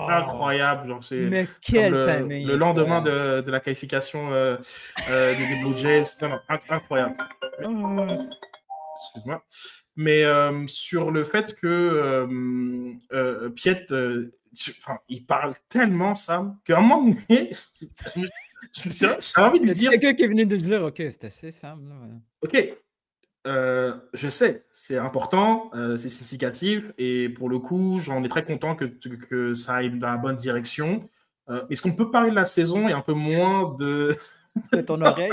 Speaker 2: incroyable. Genre,
Speaker 1: mais quel timing.
Speaker 2: Le lendemain de la qualification des Blue Jays. Non, incroyable. Excuse-moi. Mais sur le fait que Piet, il parle tellement, Sam, qu'à un moment donné, J'ai envie de lui
Speaker 1: C'est
Speaker 2: dire,
Speaker 1: quelqu'un qui est venu de dire, OK, c'est assez, Sam. Là.
Speaker 2: OK, je sais, c'est important, c'est significatif, et pour le coup, j'en ai très content que ça aille dans la bonne direction. Est-ce qu'on peut parler de la saison et un peu moins de...
Speaker 1: De ton oreille.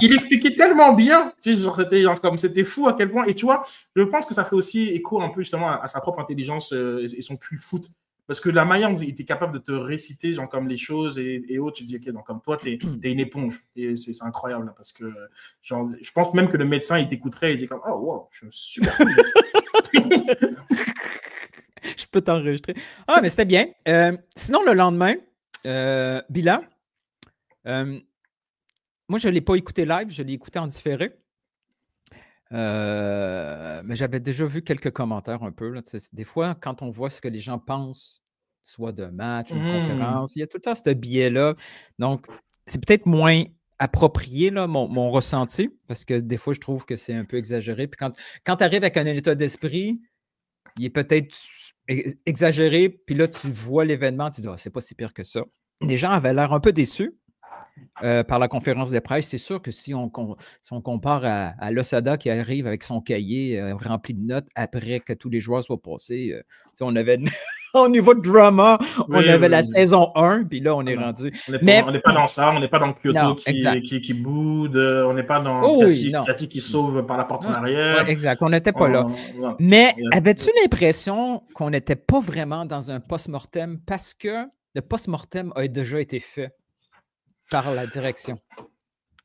Speaker 2: Il expliquait tellement bien, tu sais, comme c'était fou à quel point. Et tu vois, je pense que ça fait aussi écho un peu justement à sa propre intelligence et son cul foot. Parce que la manière dont il était capable de te réciter genre, comme les choses et autres, tu te dis, OK, donc comme toi, t'es une éponge. Et c'est incroyable, là, parce que genre, je pense même que le médecin, il t'écouterait et il dit comme, oh, wow, je suis super cool.
Speaker 1: Je peux t'enregistrer. Ah, mais c'était bien. Sinon, le lendemain, bilan. Moi, je ne l'ai pas écouté live, je l'ai écouté en différé. Mais j'avais déjà vu quelques commentaires un peu. Là, des fois, quand on voit ce que les gens pensent, soit de match ou de conférence, il y a tout le temps ce biais-là. Donc, c'est peut-être moins approprié, là, mon ressenti, parce que des fois, je trouve que c'est un peu exagéré. Puis quand tu arrives avec un état d'esprit, il est peut-être exagéré, puis là, tu vois l'événement, tu dis, c'est pas si pire que ça. Les gens avaient l'air un peu déçus. Par la conférence de presse, c'est sûr que si on compare à Losada qui arrive avec son cahier rempli de notes après que tous les joueurs soient passés, on avait au niveau de drama, on avait la saison 1, puis là, on est rendu.
Speaker 2: On n'est pas dans ça, on n'est pas dans Kyoto qui boude, on n'est pas dans Piatti qui sauve par la porte en arrière.
Speaker 1: Ouais, exact, on n'était pas là. Mais avais-tu l'impression qu'on n'était pas vraiment dans un post-mortem parce que le post-mortem a déjà été fait par la direction?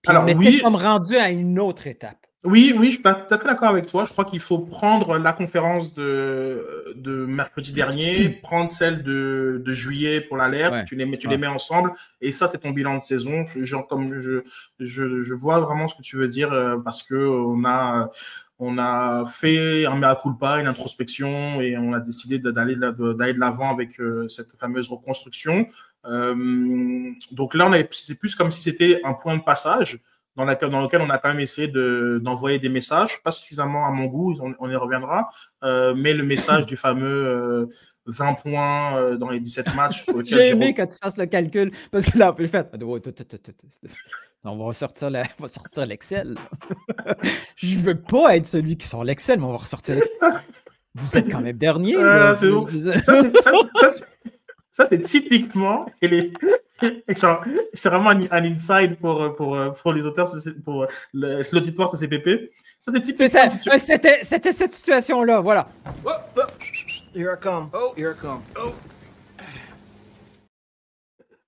Speaker 1: Puis alors, on était comme rendu à une autre étape.
Speaker 2: Oui, je suis tout à fait d'accord avec toi. Je crois qu'il faut prendre la conférence de mercredi dernier, prendre celle de juillet pour l'alerte, tu les mets ensemble, et ça, c'est ton bilan de saison. Je vois vraiment ce que tu veux dire, parce qu'on a fait un mea culpa, une introspection, et on a décidé d'aller de l'avant avec cette fameuse reconstruction. Donc là, c'est plus comme si c'était un point de passage dans lequel on a quand même essayé d'envoyer des messages, pas suffisamment à mon goût, on y reviendra, mais le message du fameux 20 points dans les 17 matchs.
Speaker 1: J'ai aimé quand tu fasses le calcul, parce que là, on peut le faire. On va sortir l'Excel. Je veux pas être celui qui sort l'Excel, mais on va ressortir l'Excel. Vous êtes quand même dernier.
Speaker 2: C'est bon. Ça, c'est typiquement, c'est vraiment un inside pour les auteurs, pour l'auditoire sur CPP. Ça, c'est typiquement.
Speaker 1: C'était cette situation-là, voilà.
Speaker 6: Oh, oh. Here I come. Oh, here I come. Oh.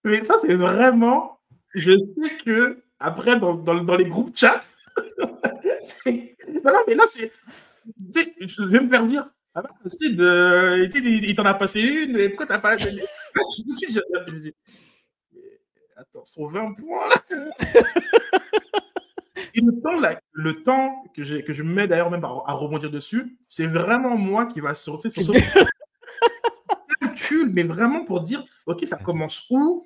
Speaker 2: Mais ça, c'est vraiment. Je sais que, après, dans les groupes chat, non, mais là, c'est. Tu sais, je vais me faire dire. Ah bah, Sid, il t'en a passé une, mais pourquoi t'as pas. Je dis, attends, c'est 20 points là. Et le temps que je me mets d'ailleurs même à rebondir dessus, c'est vraiment moi qui va sortir sur ce calcul, mais vraiment pour dire, ok, ça commence où,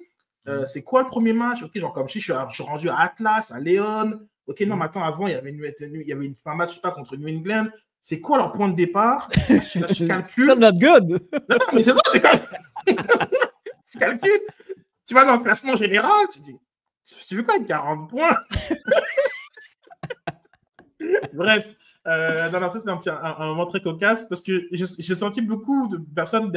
Speaker 2: c'est quoi le premier match, ok, genre comme si je suis rendu à Atlas, à Léon, ok, non, mais attends, avant, il y avait un match, je sais pas, contre New England. C'est quoi leur point de départ? Je calcule.
Speaker 1: C'est not good.
Speaker 2: Non, mais c'est ça, c'est quand même. Tu calcules. Tu vas dans le classement général, tu dis, tu veux quoi avec 40 points? Bref, non, ça c'est un moment très cocasse parce que j'ai senti beaucoup de personnes.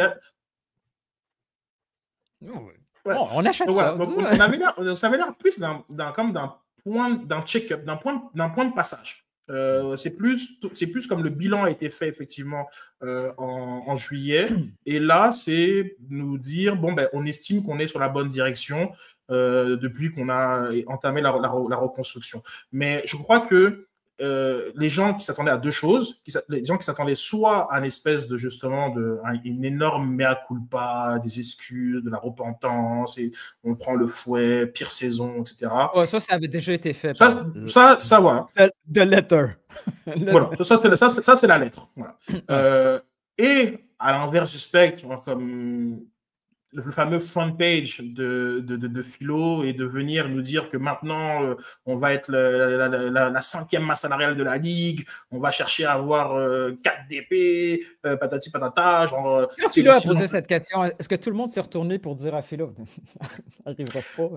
Speaker 1: Ouais. Oh, on achète ça.
Speaker 2: Ça avait l'air plus d'un check-up, d'un point de passage. C'est plus comme le bilan a été fait effectivement en juillet, et là c'est nous dire bon ben on estime qu'on est sur la bonne direction depuis qu'on a entamé la reconstruction. Mais je crois que les gens qui s'attendaient à deux choses, les gens qui s'attendaient soit à une espèce de justement une énorme mea culpa, des excuses, de la repentance, et on prend le fouet, pire saison, etc.
Speaker 1: Oh, ça avait déjà été fait.
Speaker 2: Ça voilà.
Speaker 1: The letter.
Speaker 2: Voilà, ça c'est la lettre. Voilà. Et à l'inverse du spectre, comme le fameux front page de Philo et de venir nous dire que maintenant, on va être la 5e masse salariale de la Ligue, on va chercher à avoir 4 DP, patati patata. Genre,
Speaker 1: quand Philo a posé cette question, est-ce que tout le monde s'est retourné pour dire à Philo? N'arrivera pas.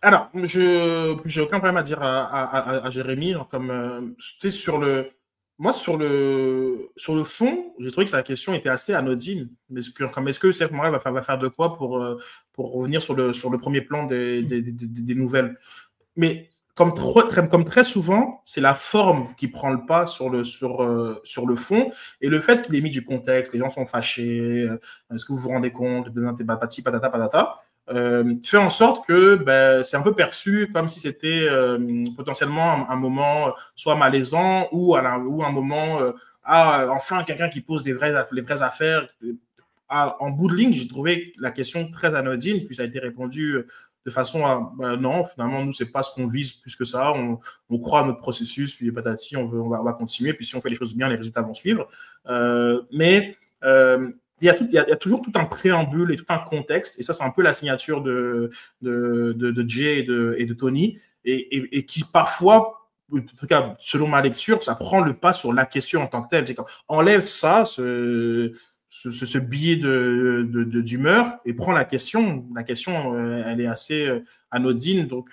Speaker 2: Alors, j'ai aucun problème à dire à Jérémy. Genre, comme c'était moi, sur le fond, j'ai trouvé que sa question était assez anodine. Mais est-ce que CF Montréal va faire de quoi pour revenir sur le premier plan des nouvelles? Mais comme très souvent, c'est la forme qui prend le pas sur le fond. Et le fait qu'il ait mis du contexte, les gens sont fâchés, est-ce que vous vous rendez compte de patati patata patata, fait en sorte que c'est un peu perçu comme si c'était potentiellement un moment soit malaisant ou un moment enfin quelqu'un qui pose les vraies affaires. En bout de ligne, j'ai trouvé la question très anodine, puis ça a été répondu de façon à non, finalement, nous, c'est pas ce qu'on vise plus que ça. On croit à notre processus, puis patati, on va continuer, puis si on fait les choses bien, les résultats vont suivre. Mais il y a toujours tout un préambule et tout un contexte, et ça, c'est un peu la signature de Jay et de Tony, et qui parfois, en tout cas, selon ma lecture, ça prend le pas sur la question en tant que telle. Enlève ça, ce billet d'humeur, et prend la question. La question, elle est assez anodine. Donc,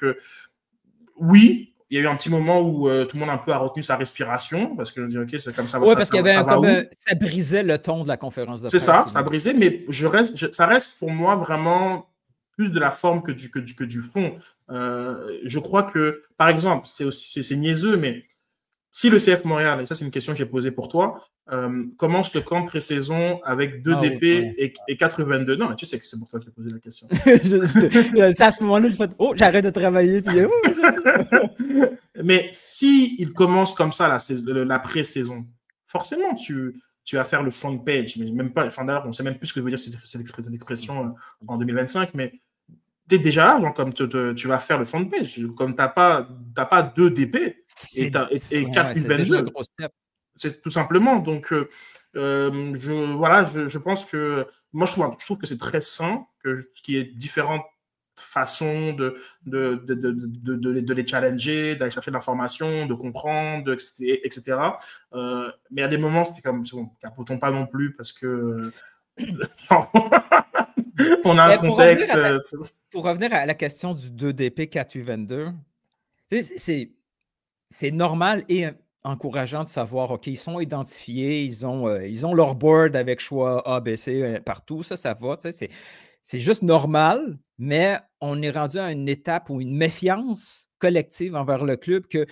Speaker 2: oui, il y a eu un petit moment où tout le monde un peu a retenu sa respiration, parce que ok, c'est comme ça.
Speaker 1: Oui, parce qu'il y avait ça brisait le ton de la conférence de presse.
Speaker 2: C'est ça brisait, mais ça reste pour moi vraiment plus de la forme que du fond. Je crois que, par exemple, c'est niaiseux, mais si le CF Montréal, et ça c'est une question que j'ai posée pour toi, commence le camp pré-saison avec 2 DP et 4-22. Non, mais tu sais que c'est pour toi que j'ai posé la question.
Speaker 1: C'est à ce moment-là, je fais j'arrête de travailler. Puis,
Speaker 2: mais si il commence comme ça la pré-saison, forcément tu vas faire le front page. Mais même pas, enfin, d'ailleurs, on ne sait même plus ce que veut dire cette expression en 2025, mais tu es déjà là, genre, comme tu vas faire le front page. Comme tu n'as pas 2 DP et 4 U22. C'est tout simplement. Donc, je pense que moi, je trouve que c'est très sain qu'il y ait différentes façons de les challenger, d'aller chercher de l'information, de comprendre, etc. Mais il y a des moments, c'est comme, capotons pas non plus parce que on a un contexte.
Speaker 1: Pour revenir à la question du 2DP 4U22, c'est normal et encourageant de savoir, OK, ils sont identifiés, ils ont leur board avec choix A, B, C partout, ça va, c'est juste normal, mais on est rendu à une étape où une méfiance collective envers le club que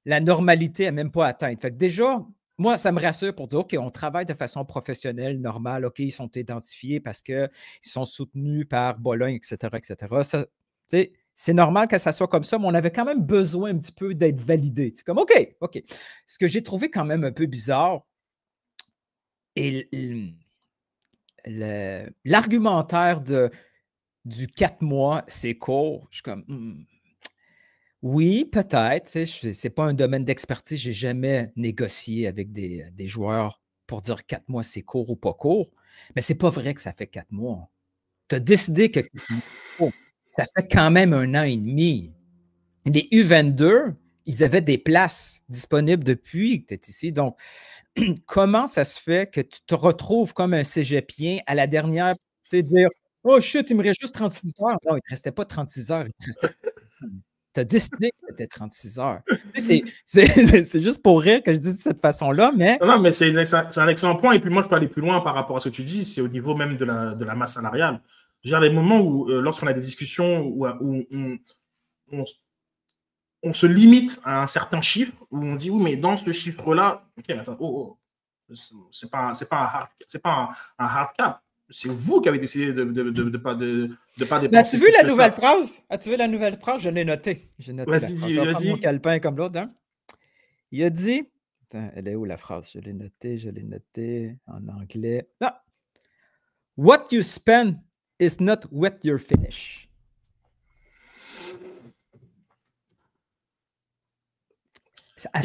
Speaker 1: la normalité n'est même pas atteinte. Fait que déjà, moi, ça me rassure pour dire, OK, on travaille de façon professionnelle, normale, OK, ils sont identifiés parce qu'ils sont soutenus par Bologne, etc., etc. Ça, c'est normal que ça soit comme ça, mais on avait quand même besoin un petit peu d'être validé. C'est comme, OK. Ce que j'ai trouvé quand même un peu bizarre, et l'argumentaire du 4 mois, c'est court. Je suis comme, oui, peut-être. Ce n'est pas un domaine d'expertise. Je n'ai jamais négocié avec des joueurs pour dire 4 mois, c'est court ou pas court. Mais ce n'est pas vrai que ça fait 4 mois. Tu as décidé que ça fait quand même 1 an et demi. Les U22, ils avaient des places disponibles depuis que tu es ici. Donc, comment ça se fait que tu te retrouves comme un cégepien à la dernière, tu sais, dire « Oh shit, il me reste juste 36 heures. » Non, il ne te restait pas 36 heures, il te restait... Tu as décidé que c'était 36 heures. C'est juste pour rire que je dis de cette façon-là, mais...
Speaker 2: Non, mais c'est un excellent point. Et puis moi, je peux aller plus loin par rapport à ce que tu dis. C'est au niveau même de la masse salariale. Je veux dire, les moments où, lorsqu'on a des discussions où on se limite à un certain chiffre, où on dit, oui, mais dans ce chiffre-là, ok, attends, c'est pas un hard cap. C'est vous qui avez décidé de pas dépenser.
Speaker 1: As-tu vu la nouvelle phrase? As-tu vu la nouvelle phrase? Je l'ai notée.
Speaker 2: Vas-y.
Speaker 1: Mon calepin comme l'autre. Hein? Il a dit... Attends, elle est où la phrase? Je l'ai notée en anglais. Non. What you spend is not what you finish. À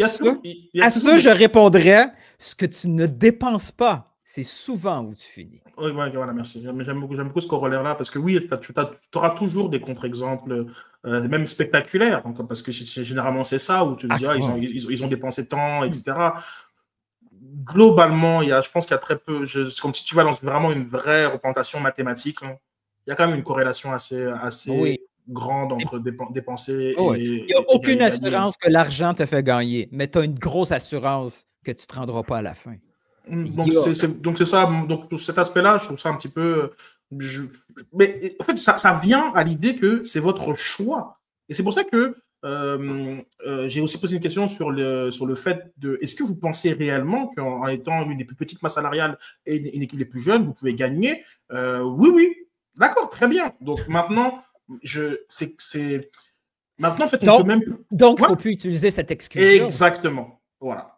Speaker 1: ça, je répondrais, ce que tu ne dépenses pas, c'est souvent où tu finis.
Speaker 2: Oui, ouais, voilà, merci. J'aime beaucoup ce corollaire-là parce que oui, tu auras toujours des contre-exemples, même spectaculaires, hein, parce que généralement c'est ça où tu te dis, ils ont dépensé tant, etc. Globalement, je pense qu'il y a très peu, c'est comme si tu vas dans vraiment une vraie représentation mathématique, hein. Il y a quand même une corrélation assez grande entre dépenser
Speaker 1: il n'y a aucune assurance que l'argent te fait gagner, mais tu as une grosse assurance que tu ne te rendras pas à la fin.
Speaker 2: Donc c'est ça. Donc cet aspect-là, je trouve ça un petit peu. Mais en fait, ça vient à l'idée que c'est votre choix. Et c'est pour ça que j'ai aussi posé une question sur le fait de est-ce que vous pensez réellement qu'en étant une des plus petites masses salariales et une équipe des plus jeunes, vous pouvez gagner? Oui, d'accord, très bien. Donc maintenant, maintenant en fait, on peut même.
Speaker 1: Donc, il ne faut plus utiliser cette excuse.
Speaker 2: Exactement. Voilà.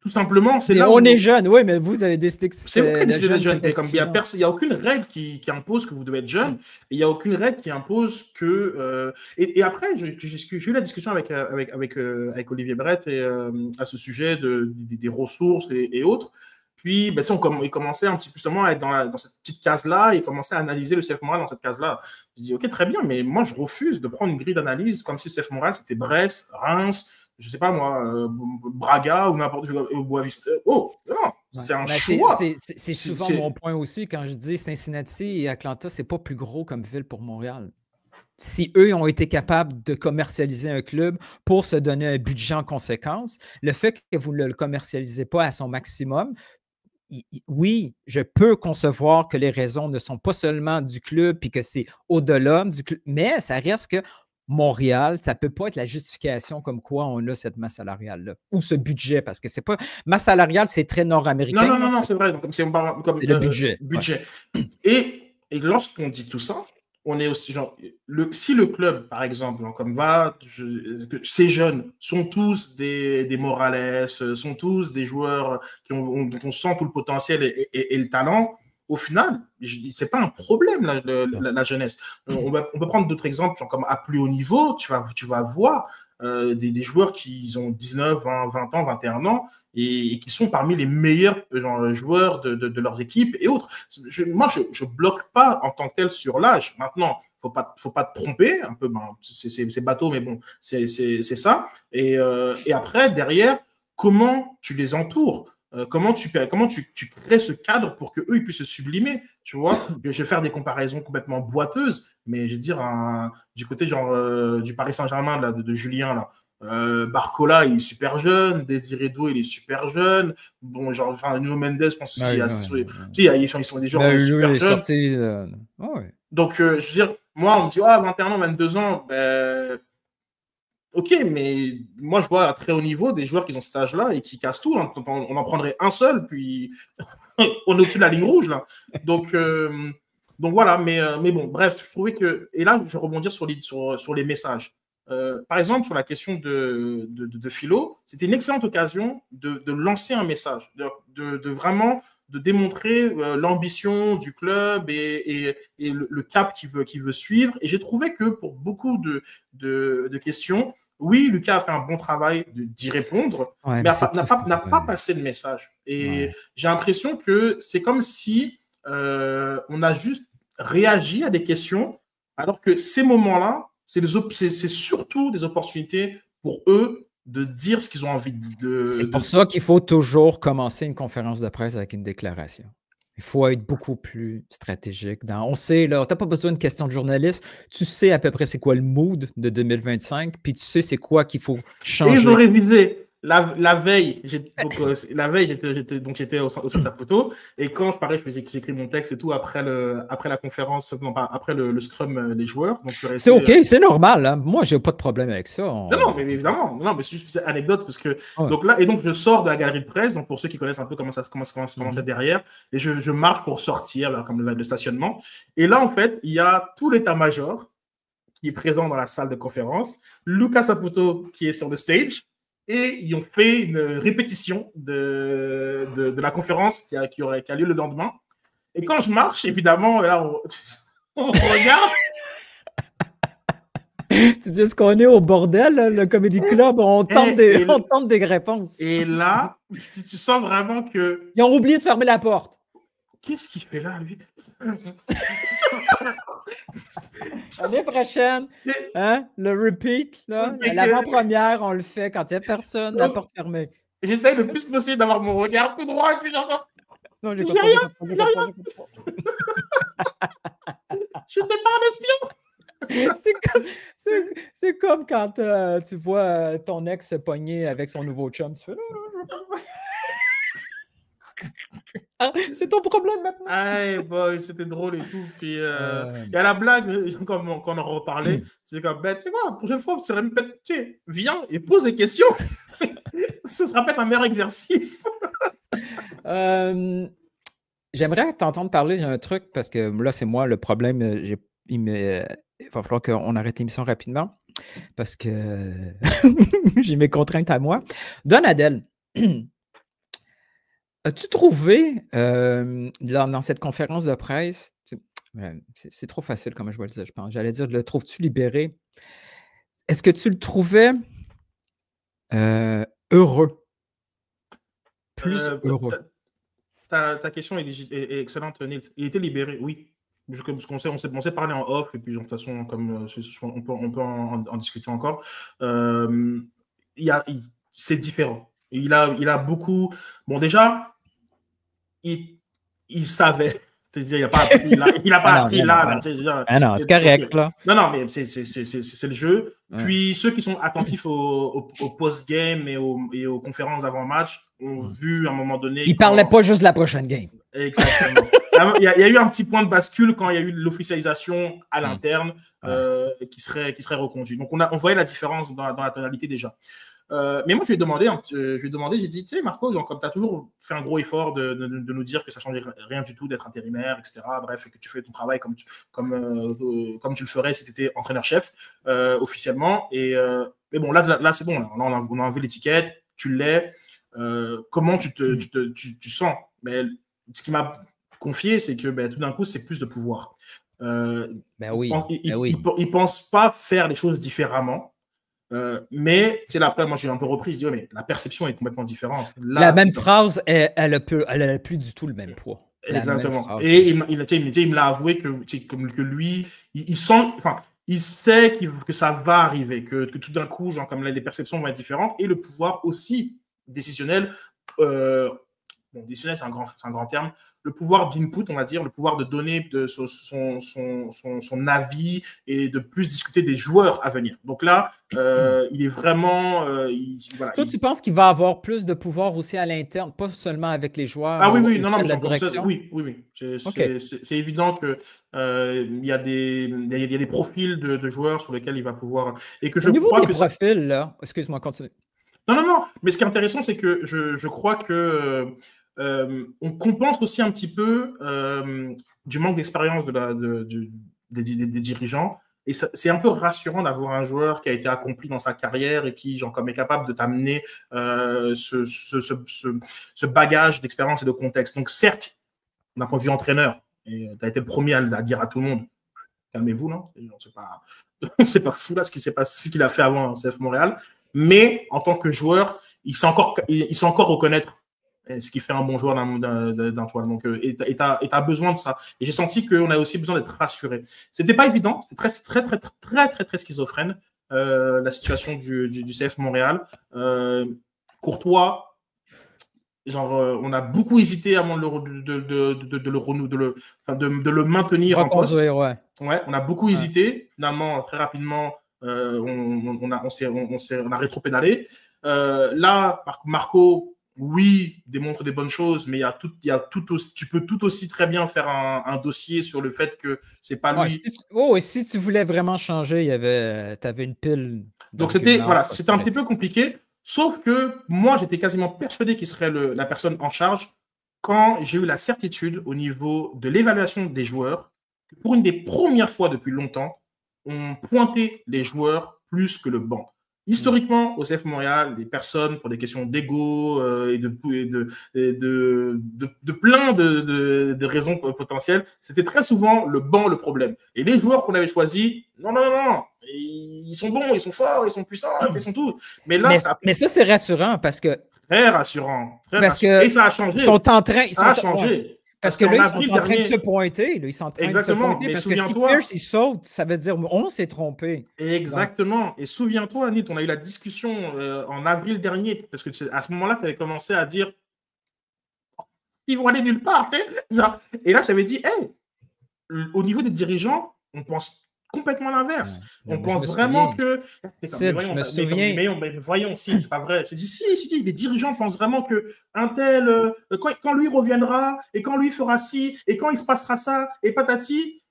Speaker 2: Tout simplement, c'est là
Speaker 1: où on est jeune, oui, mais vous avez décidé que
Speaker 2: c'est OK d'être jeune. Il n'y a aucune règle qui impose que vous devez être jeune, et il n'y a aucune règle qui impose que. Et après, j'ai eu la discussion avec Olivier Brett à ce sujet des ressources et autres. Puis, ben, il commençait un petit peu justement à être dans cette petite case-là, il commençait à analyser le self-moral dans cette case-là. Je dis, OK, très bien, mais moi, je refuse de prendre une grille d'analyse comme si le self-moral, c'était Brest, Reims, je sais pas moi, Braga ou n'importe où, Boavista. Oh, non, c'est un choix.
Speaker 1: C'est souvent mon point aussi quand je dis Cincinnati et Atlanta, c'est pas plus gros comme ville pour Montréal. Si eux ont été capables de commercialiser un club pour se donner un budget en conséquence, le fait que vous ne le commercialisez pas à son maximum, oui, je peux concevoir que les raisons ne sont pas seulement du club puis que c'est au-delà du club, mais ça reste que Montréal, ça ne peut pas être la justification comme quoi on a cette masse salariale-là ou ce budget, parce que c'est pas. Masse salariale, c'est très nord-américain.
Speaker 2: Non, c'est vrai. C'est
Speaker 1: le budget.
Speaker 2: Ouais. Et lorsqu'on dit tout ça, on est aussi genre. Si le club, par exemple, comme ces jeunes sont tous des Morales, sont tous des joueurs dont on sent tout le potentiel et le talent. Au final, c'est pas un problème la jeunesse. On peut prendre d'autres exemples, genre comme à plus haut niveau, tu vas voir des joueurs qui ont 19, 20 ans, 21 ans et qui sont parmi les meilleurs joueurs de leurs équipes et autres. Moi, je bloque pas en tant que tel sur l'âge. Maintenant, faut pas te tromper un peu. C'est bateau, mais bon, c'est ça. Et après, derrière, comment tu les entoures? Comment tu crées ce cadre pour qu'eux ils puissent se sublimer, tu vois? Je vais faire des comparaisons complètement boiteuses, mais je veux dire, du côté du Paris Saint-Germain de Julien, là, Barcola, il est super jeune, Désiré Doué, il est super jeune, bon, Nuno Mendes, je pense qu'ils sont des joueurs super jeunes. Donc, je veux dire, moi, on me dit, 21 ans, 22 ans, ben. OK, mais moi, je vois à très haut niveau des joueurs qui ont cet âge-là et qui cassent tout. On en prendrait un seul, puis on est au-dessus de la ligne rouge, là. Donc voilà, mais bon, bref, je trouvais que... Et là, je vais rebondir sur les messages. Par exemple, sur la question de Philo, c'était une excellente occasion de lancer un message, de vraiment... de démontrer l'ambition du club et le cap qu'il veut suivre. Et j'ai trouvé que pour beaucoup de questions, oui, Lucas a fait un bon travail d'y répondre, mais n'a pas passé le message. Et j'ai l'impression que c'est comme si on a juste réagi à des questions, alors que ces moments-là, c'est surtout des opportunités pour eux de dire ce qu'ils ont envie de...
Speaker 1: C'est pour ça qu'il faut toujours commencer une conférence de presse avec une déclaration. Il faut être beaucoup plus stratégique. On sait, là, tu n'as pas besoin de questions de journaliste. Tu sais à peu près c'est quoi le mood de 2025, puis tu sais c'est quoi qu'il faut changer.
Speaker 2: Et ils ont révisé. La veille, j'étais au Saputo, et quand j'écris mon texte et tout après la conférence, non pas après le scrum des joueurs.
Speaker 1: C'est OK, c'est normal. Hein. Moi, j'ai pas de problème avec ça.
Speaker 2: Non, mais évidemment, non, mais c'est juste une anecdote parce que donc je sors de la galerie de presse, donc pour ceux qui connaissent un peu comment ça se commence derrière, et je marche pour sortir là, comme le stationnement. Et là, en fait, il y a tout l'état-major qui est présent dans la salle de conférence, Lucas Saputo qui est sur le stage. Et ils ont fait une répétition de la conférence qui a lieu le lendemain. Et quand je marche, évidemment, là, on regarde.
Speaker 1: Tu dis, est-ce qu'on est au bordel, là, le Comedy Club? On tente des réponses.
Speaker 2: Et là, tu sens vraiment que...
Speaker 1: Ils ont oublié de fermer la porte.
Speaker 2: Qu'est-ce qu'il fait là, lui?
Speaker 1: L'année prochaine, hein, le repeat, là, l'avant-première, on le fait quand il n'y a personne, la porte fermée.
Speaker 2: J'essaie le plus possible d'avoir mon regard tout droit, et puis j'entends...
Speaker 1: Non, j'ai
Speaker 2: Il
Speaker 1: pas
Speaker 2: y a
Speaker 1: trop,
Speaker 2: rien,
Speaker 1: j'ai pas trop, j'ai
Speaker 2: il y a
Speaker 1: pas trop,
Speaker 2: rien.
Speaker 1: j'ai pas trop.
Speaker 2: J'étais pas un espion!
Speaker 1: C'est comme quand tu vois ton ex se pogner avec son nouveau chum. Tu fais... Ah, c'est ton problème maintenant.
Speaker 2: Ah, boy, c'était drôle et tout. Puis, il y a la blague, comme quand on en reparlait, c'est comme, ben, tu sais quoi, la prochaine fois, tu sais, viens et pose des questions. Ce sera peut-être un meilleur exercice.
Speaker 1: J'aimerais t'entendre parler d'un truc, parce que là, c'est moi le problème. Il va falloir qu'on arrête l'émission rapidement, parce que j'ai mes contraintes à moi. Donadel, as-tu trouvé dans cette conférence de presse, c'est trop facile comme je vais le dire, je pense. J'allais dire, le trouves-tu libéré? Est-ce que tu le trouvais heureux? Plus heureux?
Speaker 2: Ta question est excellente, Neil. Il était libéré, oui. Comme on s'est parlé en off, et puis de toute façon, comme on peut en discuter encore. C'est différent. Il a beaucoup. Bon, déjà, il savait. Il n'a pas appris là.
Speaker 1: Non, c'est correct, là.
Speaker 2: Non, mais c'est le jeu. Ouais. Puis ceux qui sont attentifs au post-game et aux conférences avant-match ont vu à un moment donné.
Speaker 1: Il ne parlait pas juste de la prochaine game.
Speaker 2: Exactement. Il y a eu un petit point de bascule quand il y a eu l'officialisation à l'interne qui serait reconduit. Donc on voyait la différence dans la tonalité déjà. Mais moi, je lui ai demandé, j'ai dit, tu sais, Marco, comme tu as toujours fait un gros effort de nous dire que ça ne changeait rien du tout d'être intérimaire, etc. Bref, et que tu fais ton travail comme tu le ferais si tu étais entraîneur-chef officiellement. Mais bon, là c'est bon. Là, on a enlevé l'étiquette, tu l'es. Comment tu sens? Mais ce qui m'a confié, c'est que tout d'un coup, c'est plus de pouvoir. Il pense pas faire les choses différemment. Mais là, après, moi j'ai un peu repris, je dis mais la perception est complètement différente. Là,
Speaker 1: la même phrase, elle a plus du tout le même poids.
Speaker 2: Exactement. Et il me l'a avoué que lui, il sent, enfin, il sait que ça va arriver, que tout d'un coup, genre comme là, les perceptions vont être différentes et le pouvoir aussi décisionnel. Décisionnel, c'est un grand terme. Le pouvoir d'input, on va dire, le pouvoir de donner son avis et de plus discuter des joueurs à venir. Donc là, il est vraiment...
Speaker 1: Toi, tu penses qu'il va avoir plus de pouvoir aussi à l'interne, pas seulement avec les joueurs?
Speaker 2: Ah oui, non, mais
Speaker 1: la direction?
Speaker 2: Oui. C'est évident qu'il y a des profils de joueurs sur lesquels il va pouvoir... Et que
Speaker 1: Au niveau des profils, là, excuse-moi, continue.
Speaker 2: Non, mais ce qui est intéressant, c'est que je crois que... on compense aussi un petit peu du manque d'expérience des dirigeants. Et c'est un peu rassurant d'avoir un joueur qui a été accompli dans sa carrière et qui genre, comme est capable de t'amener ce bagage d'expérience et de contexte. Donc certes, d'un point de vue entraîneur, et tu as été le premier à dire à tout le monde, calmez-vous, non? C'est pas fou là ce qu'il a fait avant CF Montréal. Mais en tant que joueur, il sait encore reconnaître ce qui fait un bon joueur d'un toile. Donc, et tu as besoin de ça. Et j'ai senti qu'on a aussi besoin d'être rassuré. C'était pas évident. C'était très schizophrène, la situation du CF Montréal. Courtois, on a beaucoup hésité avant de le maintenir en poste.
Speaker 1: Ouais,
Speaker 2: on a beaucoup hésité. Finalement, très rapidement, on a rétropédalé. Là, Marco, oui, démontre des bonnes choses, mais tu peux tout aussi très bien faire un dossier sur le fait que c'est pas lui.
Speaker 1: Et si tu voulais vraiment changer, tu avais une pile.
Speaker 2: Donc c'était un petit peu compliqué, sauf que moi j'étais quasiment persuadé qu'il serait la personne en charge quand j'ai eu la certitude au niveau de l'évaluation des joueurs que pour une des premières fois depuis longtemps, on pointait les joueurs plus que le banc. Historiquement, au CF Montréal, les personnes, pour des questions d'ego et de plein de raisons potentielles, c'était très souvent le banc le problème. Et les joueurs qu'on avait choisis, non, Ils sont bons, ils sont forts, ils sont puissants, ils sont tout. Mais là,
Speaker 1: mais ça, c'est rassurant parce que.
Speaker 2: Très rassurant.
Speaker 1: Que
Speaker 2: et ça a changé.
Speaker 1: Ils sont en train.
Speaker 2: Ça a changé.
Speaker 1: Parce que là, ils sont en train de se pointer. Là, ils sont en train de se pointer
Speaker 2: mais
Speaker 1: parce que si Pierce il saute, ça veut dire on s'est trompé.
Speaker 2: Exactement. Et souviens-toi, Anit, on a eu la discussion en avril dernier, parce que à ce moment-là, tu avais commencé à dire ils vont aller nulle part. Tu sais. Et là, je t'avais dit, hey, au niveau des dirigeants, on pense complètement l'inverse. On pense vraiment que.
Speaker 1: Je me souviens.
Speaker 2: Mais voyons, si, c'est pas vrai. Je dis, si, les dirigeants pensent vraiment qu'un tel, quand lui reviendra, et quand lui fera ci, et quand il se passera ça, et patati.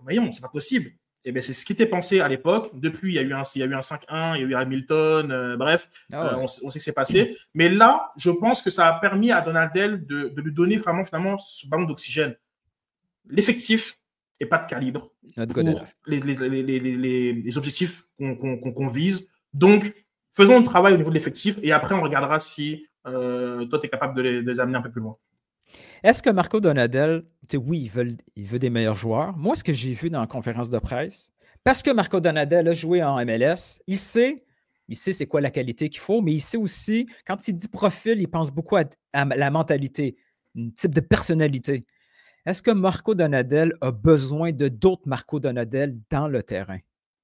Speaker 2: Voyons, c'est pas possible. Et bien, c'est ce qui était pensé à l'époque. Depuis, il y a eu un 5-1, il y a eu Hamilton, bref, on sait que c'est passé. Mais là, je pense que ça a permis à Donadel de lui donner vraiment, finalement, ce ballon d'oxygène. L'effectif et pas de calibre pour les objectifs qu'on vise. Donc, faisons le travail au niveau de l'effectif et après, on regardera si toi, tu es capable de les amener un peu plus loin.
Speaker 1: Est-ce que Marco Donadel, oui, il veut des meilleurs joueurs. Moi, ce que j'ai vu dans la conférence de presse, parce que Marco Donadel a joué en MLS, il sait c'est quoi la qualité qu'il faut, mais il sait aussi, quand il dit profil, il pense beaucoup à la mentalité, un type de personnalité. Est-ce que Marco Donadel a besoin de d'autres Marco Donadel dans le terrain?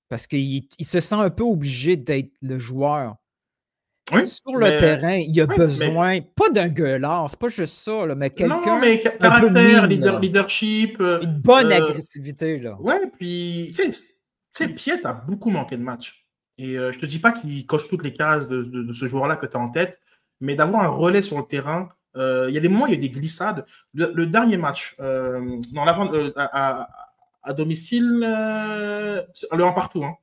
Speaker 1: Parce qu'il se sent un peu obligé d'être le joueur.
Speaker 2: Oui,
Speaker 1: sur le terrain, il a besoin, pas d'un gueulard, c'est pas juste ça, là, mais quelqu'un.
Speaker 2: Non, mais caractère, leadership.
Speaker 1: Une bonne agressivité, là.
Speaker 2: Ouais, puis, tu sais, Piet a beaucoup manqué de matchs. Et je te dis pas qu'il coche toutes les cases de ce joueur-là que tu as en tête, mais d'avoir un relais sur le terrain, il y a des moments, il y a des glissades. Le dernier match, à domicile, le 1 partout. Hein.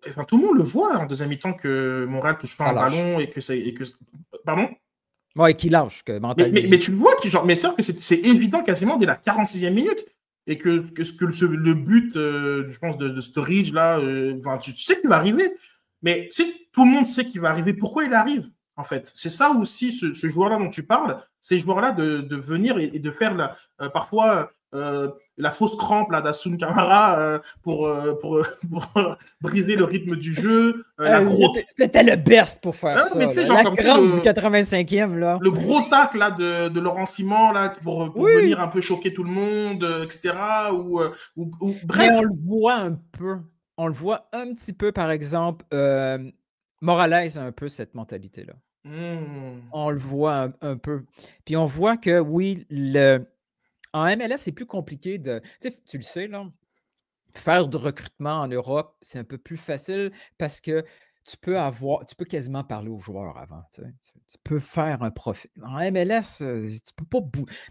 Speaker 2: Enfin, tout le monde le voit en deuxième mi-temps que Montréal touche pas un ballon et que c'est. Pardon?
Speaker 1: Ouais, qu'il lâche.
Speaker 2: Mais tu le vois, mais c'est évident quasiment dès la 46e minute. Et que le but, je pense, de Sturridge, là, tu sais qu'il va arriver. Mais tout le monde sait qu'il va arriver. Pourquoi il arrive, en fait? C'est ça aussi, ce joueur-là dont tu parles, ces joueurs-là de venir et de faire parfois la fausse crampe d'Assun Camara pour briser le rythme du jeu.
Speaker 1: C'était le best pour faire ça. La crampe du 85e. Là.
Speaker 2: Le gros tac là, de Laurent Simon là, pour venir un peu choquer tout le monde, etc. Bref.
Speaker 1: Mais on le voit un peu. On le voit un petit peu, par exemple, Morales a un peu cette mentalité-là. On le voit un peu. Puis on voit que, oui, en MLS, c'est plus compliqué de... Tu le sais, là, faire du recrutement en Europe, c'est un peu plus facile parce que tu peux quasiment parler aux joueurs avant. Tu peux faire un profil. En MLS, tu peux pas...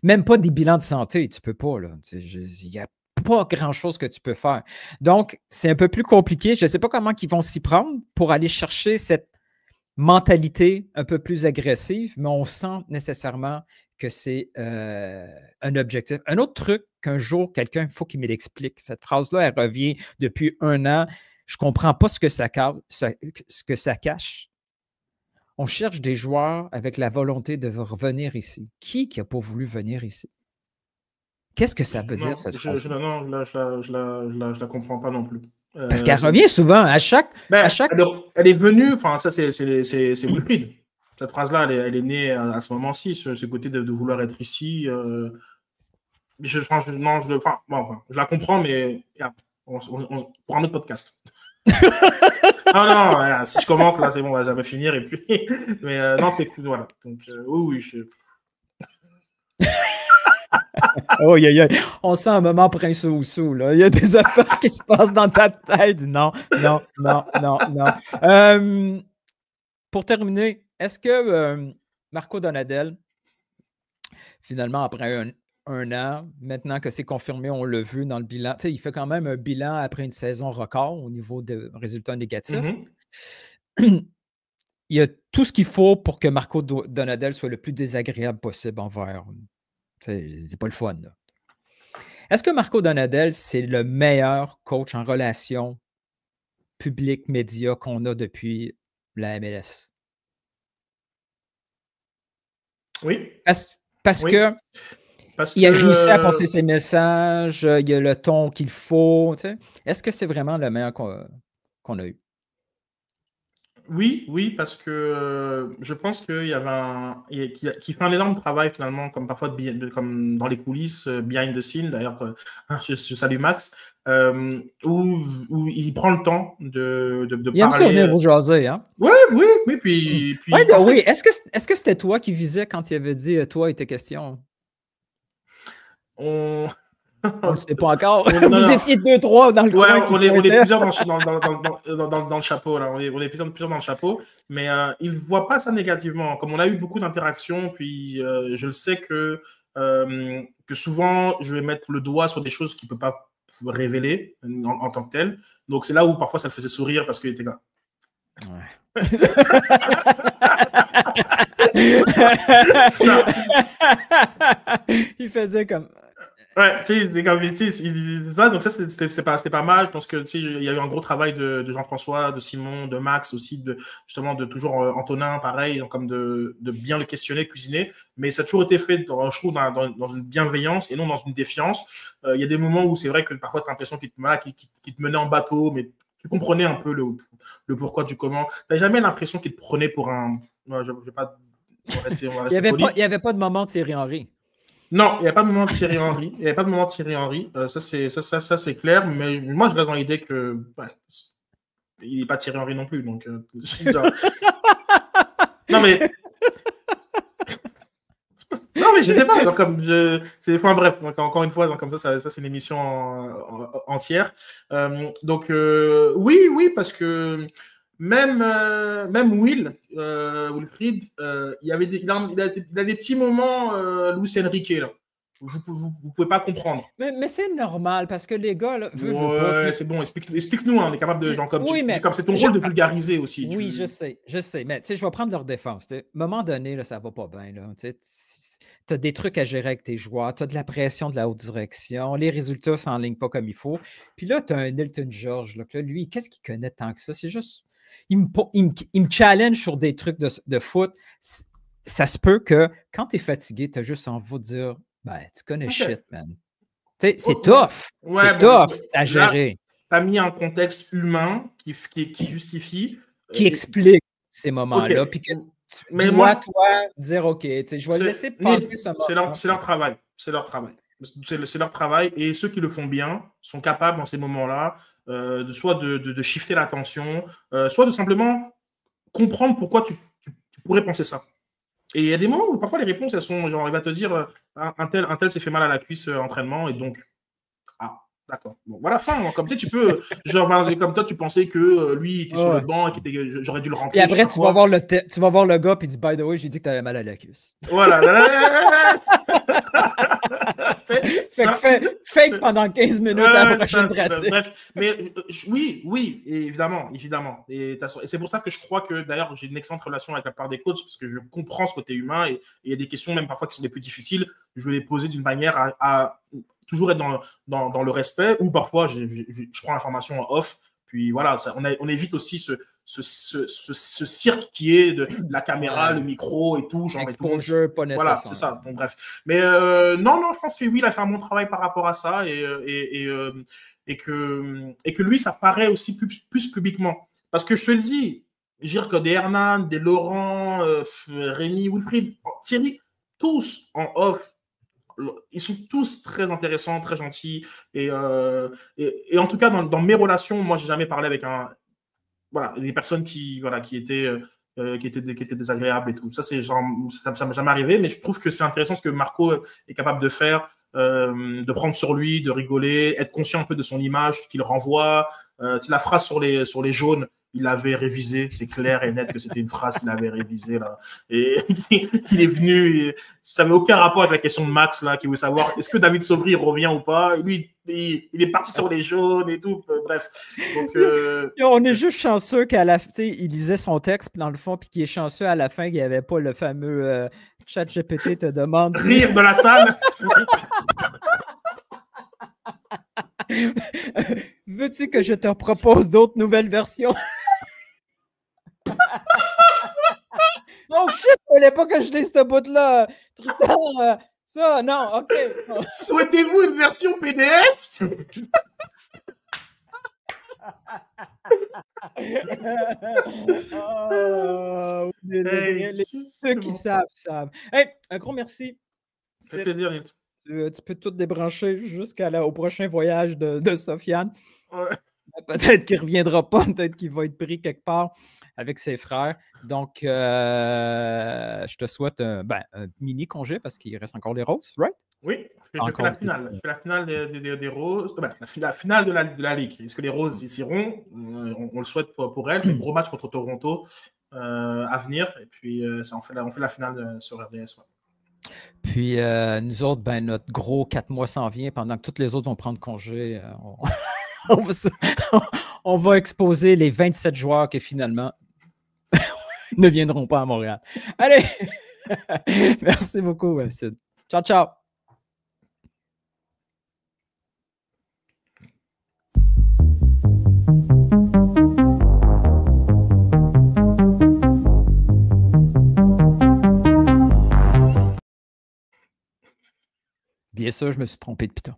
Speaker 1: Même pas des bilans de santé, tu peux pas, là. Il n'y a pas grand-chose que tu peux faire. Donc, c'est un peu plus compliqué. Je ne sais pas comment ils vont s'y prendre pour aller chercher cette mentalité un peu plus agressive, mais on sent nécessairement que c'est un objectif. Un autre truc qu'un jour, quelqu'un, il faut qu'il me l'explique. Cette phrase-là, elle revient depuis 1 an. Je ne comprends pas ce que ça cache. On cherche des joueurs avec la volonté de revenir ici. Qui n'a pas voulu venir ici? Qu'est-ce que ça veut dire, cette phrase?
Speaker 2: Non, je la comprends pas non plus.
Speaker 1: Parce qu'elle revient souvent, à chaque...
Speaker 2: Elle est venue, enfin, ça, c'est Wilfried. Cette phrase-là, elle est née à ce moment-ci, ce côté de vouloir être ici. Je la comprends, mais pour un autre podcast. non, si je commence, là, c'est bon, on va jamais finir. Et puis... mais non, c'est cool, voilà. Donc, oui,
Speaker 1: Oh, on sent un moment Prince Oussou, là. Il y a des affaires qui se passent dans ta tête. Non. Pour terminer, est-ce que Marco Donadel, finalement, après un an, maintenant que c'est confirmé, on l'a vu dans le bilan, il fait quand même un bilan après une saison record au niveau de résultats négatifs. Il y a tout ce qu'il faut pour que Marco Donadel soit le plus désagréable possible envers. C'est pas le fun, là. Est-ce que Marco Donadel, c'est le meilleur coach en relation public-média qu'on a depuis la MLS?
Speaker 2: Oui.
Speaker 1: Parce que
Speaker 2: Parce
Speaker 1: Il a réussi à
Speaker 2: que
Speaker 1: passer ses messages, il a le ton qu'il faut, tu sais. Est-ce que c'est vraiment le meilleur qu'on a eu?
Speaker 2: oui, oui, parce que je pense qu'il y avait qui fait un énorme travail finalement, comme parfois comme dans les coulisses, behind the scene. D'ailleurs, je salue Max, où il prend le temps de
Speaker 1: Il aime ça venir
Speaker 2: parler.
Speaker 1: vous jaser, hein?
Speaker 2: Ouais, oui, oui, puis,
Speaker 1: Ouais,
Speaker 2: en fait,
Speaker 1: oui. Est-ce que c'était toi qui visais quand il avait dit toi et tes questions?
Speaker 2: on,
Speaker 1: On le sait pas encore.
Speaker 2: non,
Speaker 1: Vous
Speaker 2: non.
Speaker 1: étiez 2-3 dans le
Speaker 2: Ouais,
Speaker 1: coin qui
Speaker 2: on est
Speaker 1: pointaient.
Speaker 2: plusieurs dans le chapeau, là. On est plusieurs dans le chapeau, mais ils ne voient pas ça négativement. Comme on a eu beaucoup d'interactions, puis je le sais que souvent, je vais mettre le doigt sur des choses qu'il ne peut pas révéler en tant que tel. Donc, c'est là où parfois ça le faisait sourire parce qu'il était là.
Speaker 1: Ouais. Il faisait comme.
Speaker 2: Ouais, tu sais, ça, donc ça, c'était pas mal. Je pense que, tu sais, il y a eu un gros travail de Jean-François, de Simon, de Max aussi, justement, de toujours Antonin, pareil, donc, comme de bien le questionner, cuisiner. Mais ça a toujours été fait, je trouve, dans une bienveillance et non dans une défiance. Il y a des moments où c'est vrai que parfois, tu as l'impression qu'il te menait en bateau, mais tu comprenais un peu le pourquoi du comment. Tu n'as jamais l'impression qu'il te prenait pour un. Ouais, je vais pas. On va rester
Speaker 1: Il n'y avait pas de moment de Thierry Henry.
Speaker 2: Non, il n'y a pas de moment de Thierry Henry. Il n'y a pas de moment de Thierry Henry. Ça, c'est clair. Mais moi, je reste dans l'idée que il n'est pas Thierry Henry non plus. Donc, non, mais. Non, mais je sais pas. Donc, enfin, bref, donc, encore une fois, donc, comme ça c'est une émission entière. Donc, oui, parce que même Wilfried, il a des petits moments Luis Enrique, là. Vous pouvez pas comprendre.
Speaker 1: Mais c'est normal parce que les gars, là,
Speaker 2: Ouais, c'est bon, explique-nous, hein, on est capable de. Genre, comme c'est ton rôle de vulgariser aussi.
Speaker 1: Oui, je sais. Mais tu sais, je vais prendre leur défense. À un moment donné, là, ça va pas bien. Tu as des trucs à gérer avec tes joueurs, tu as de la pression de la haute direction, les résultats ne s'enlignent pas comme il faut. Puis là, tu as un Elton George. Là, que là, lui, qu'est-ce qu'il connaît tant que ça? C'est juste. Il me challenge sur des trucs de foot. Ça se peut que quand tu es fatigué, tu as juste envie de dire ben, tu connais shit, man. C'est tough.
Speaker 2: Ouais,
Speaker 1: c'est tough à gérer.
Speaker 2: Tu as mis un contexte humain qui justifie.
Speaker 1: Qui explique ces moments-là. Puis que
Speaker 2: mais
Speaker 1: toi, dire OK, je vais laisser passer ce
Speaker 2: moment. C'est leur travail. C'est leur travail. C'est leur travail. Et ceux qui le font bien sont capables, dans ces moments-là, soit de shifter l'attention, soit de simplement comprendre pourquoi tu pourrais penser ça. Et il y a des moments où parfois les réponses, elles sont genre, il va te dire un tel s'est fait mal à la cuisse entraînement, et donc, d'accord. Bon, voilà, fin. Comme tu sais, tu peux, genre, comme toi, tu pensais que lui était sur le banc et que j'aurais dû le remplir.
Speaker 1: Et après, tu vas voir le gars et tu dis, by the way, j'ai dit que tu avais mal à la cuisse.
Speaker 2: Voilà.
Speaker 1: Fake pendant 15 minutes à la prochaine pratique.
Speaker 2: Bref, mais oui, évidemment. Et c'est pour ça que je crois que, d'ailleurs, j'ai une excellente relation avec la part des coachs, parce que je comprends ce côté humain, et il y a des questions, même parfois, qui sont les plus difficiles. Je vais les poser d'une manière à toujours être dans le respect, ou parfois, je prends l'information en off, puis voilà, on évite aussi ce cirque qui est de la caméra, le micro et tout. Genre,
Speaker 1: exposure, pas nécessaire.
Speaker 2: Voilà, c'est ça. Donc, bref. Mais non, je pense que oui, il a fait un bon travail par rapport à ça, et que lui, ça paraît aussi plus publiquement. Parce que je te le dis, que des Hernan, des Laurent, Rémi, Wilfried, Thierry, tous en off, ils sont tous très intéressants, très gentils. Et en tout cas, dans mes relations, moi, j'ai jamais parlé avec des personnes qui étaient désagréables et tout. Ça, ça m'est jamais arrivé, mais je trouve que c'est intéressant ce que Marco est capable de faire, de prendre sur lui, de rigoler, être conscient un peu de son image qu'il renvoie. La phrase sur les jaunes, il avait révisé, c'est clair et net que c'était une phrase qu'il avait révisée là. Et il est venu, et ça n'avait aucun rapport avec la question de Max là, qui voulait savoir est-ce que David Sobry revient ou pas. Et lui, il est parti sur les jaunes et tout. Bref. Donc,
Speaker 1: on est juste chanceux qu'à la fin, il lisait son texte dans le fond, puis qu'il est chanceux à la fin qu'il n'y avait pas le fameux ChatGPT te demande.
Speaker 2: Rire de la salle.
Speaker 1: Veux-tu que je te propose d'autres nouvelles versions? Oh shit, il fallait pas que je lise ce bout-là. Tristan, Ça, non, OK.
Speaker 2: Souhaitez-vous une version PDF?
Speaker 1: Oh, ceux qui savent. Hey, un gros merci.
Speaker 2: Ça fait plaisir, Nils.
Speaker 1: Tu peux tout débrancher jusqu'au prochain voyage de Sofiane.
Speaker 2: Ouais.
Speaker 1: Peut-être qu'il ne reviendra pas, peut-être qu'il va être pris quelque part avec ses frères. Donc, je te souhaite un mini congé parce qu'il reste encore les roses, right?
Speaker 2: Oui, je fais la finale. Je fais la finale des roses, la finale de la Ligue. Est-ce que les roses y iront? On le souhaite pour elles. Un gros match contre Toronto à venir. Et puis, on fait la finale sur RDS. Ouais.
Speaker 1: Puis, nous autres, notre gros 4 mois s'en vient pendant que toutes les autres vont prendre congé. On va exposer les 27 joueurs qui finalement ne viendront pas à Montréal. Allez! Merci beaucoup, Sid. Ciao, ciao! Bien sûr, je me suis trompé de piton.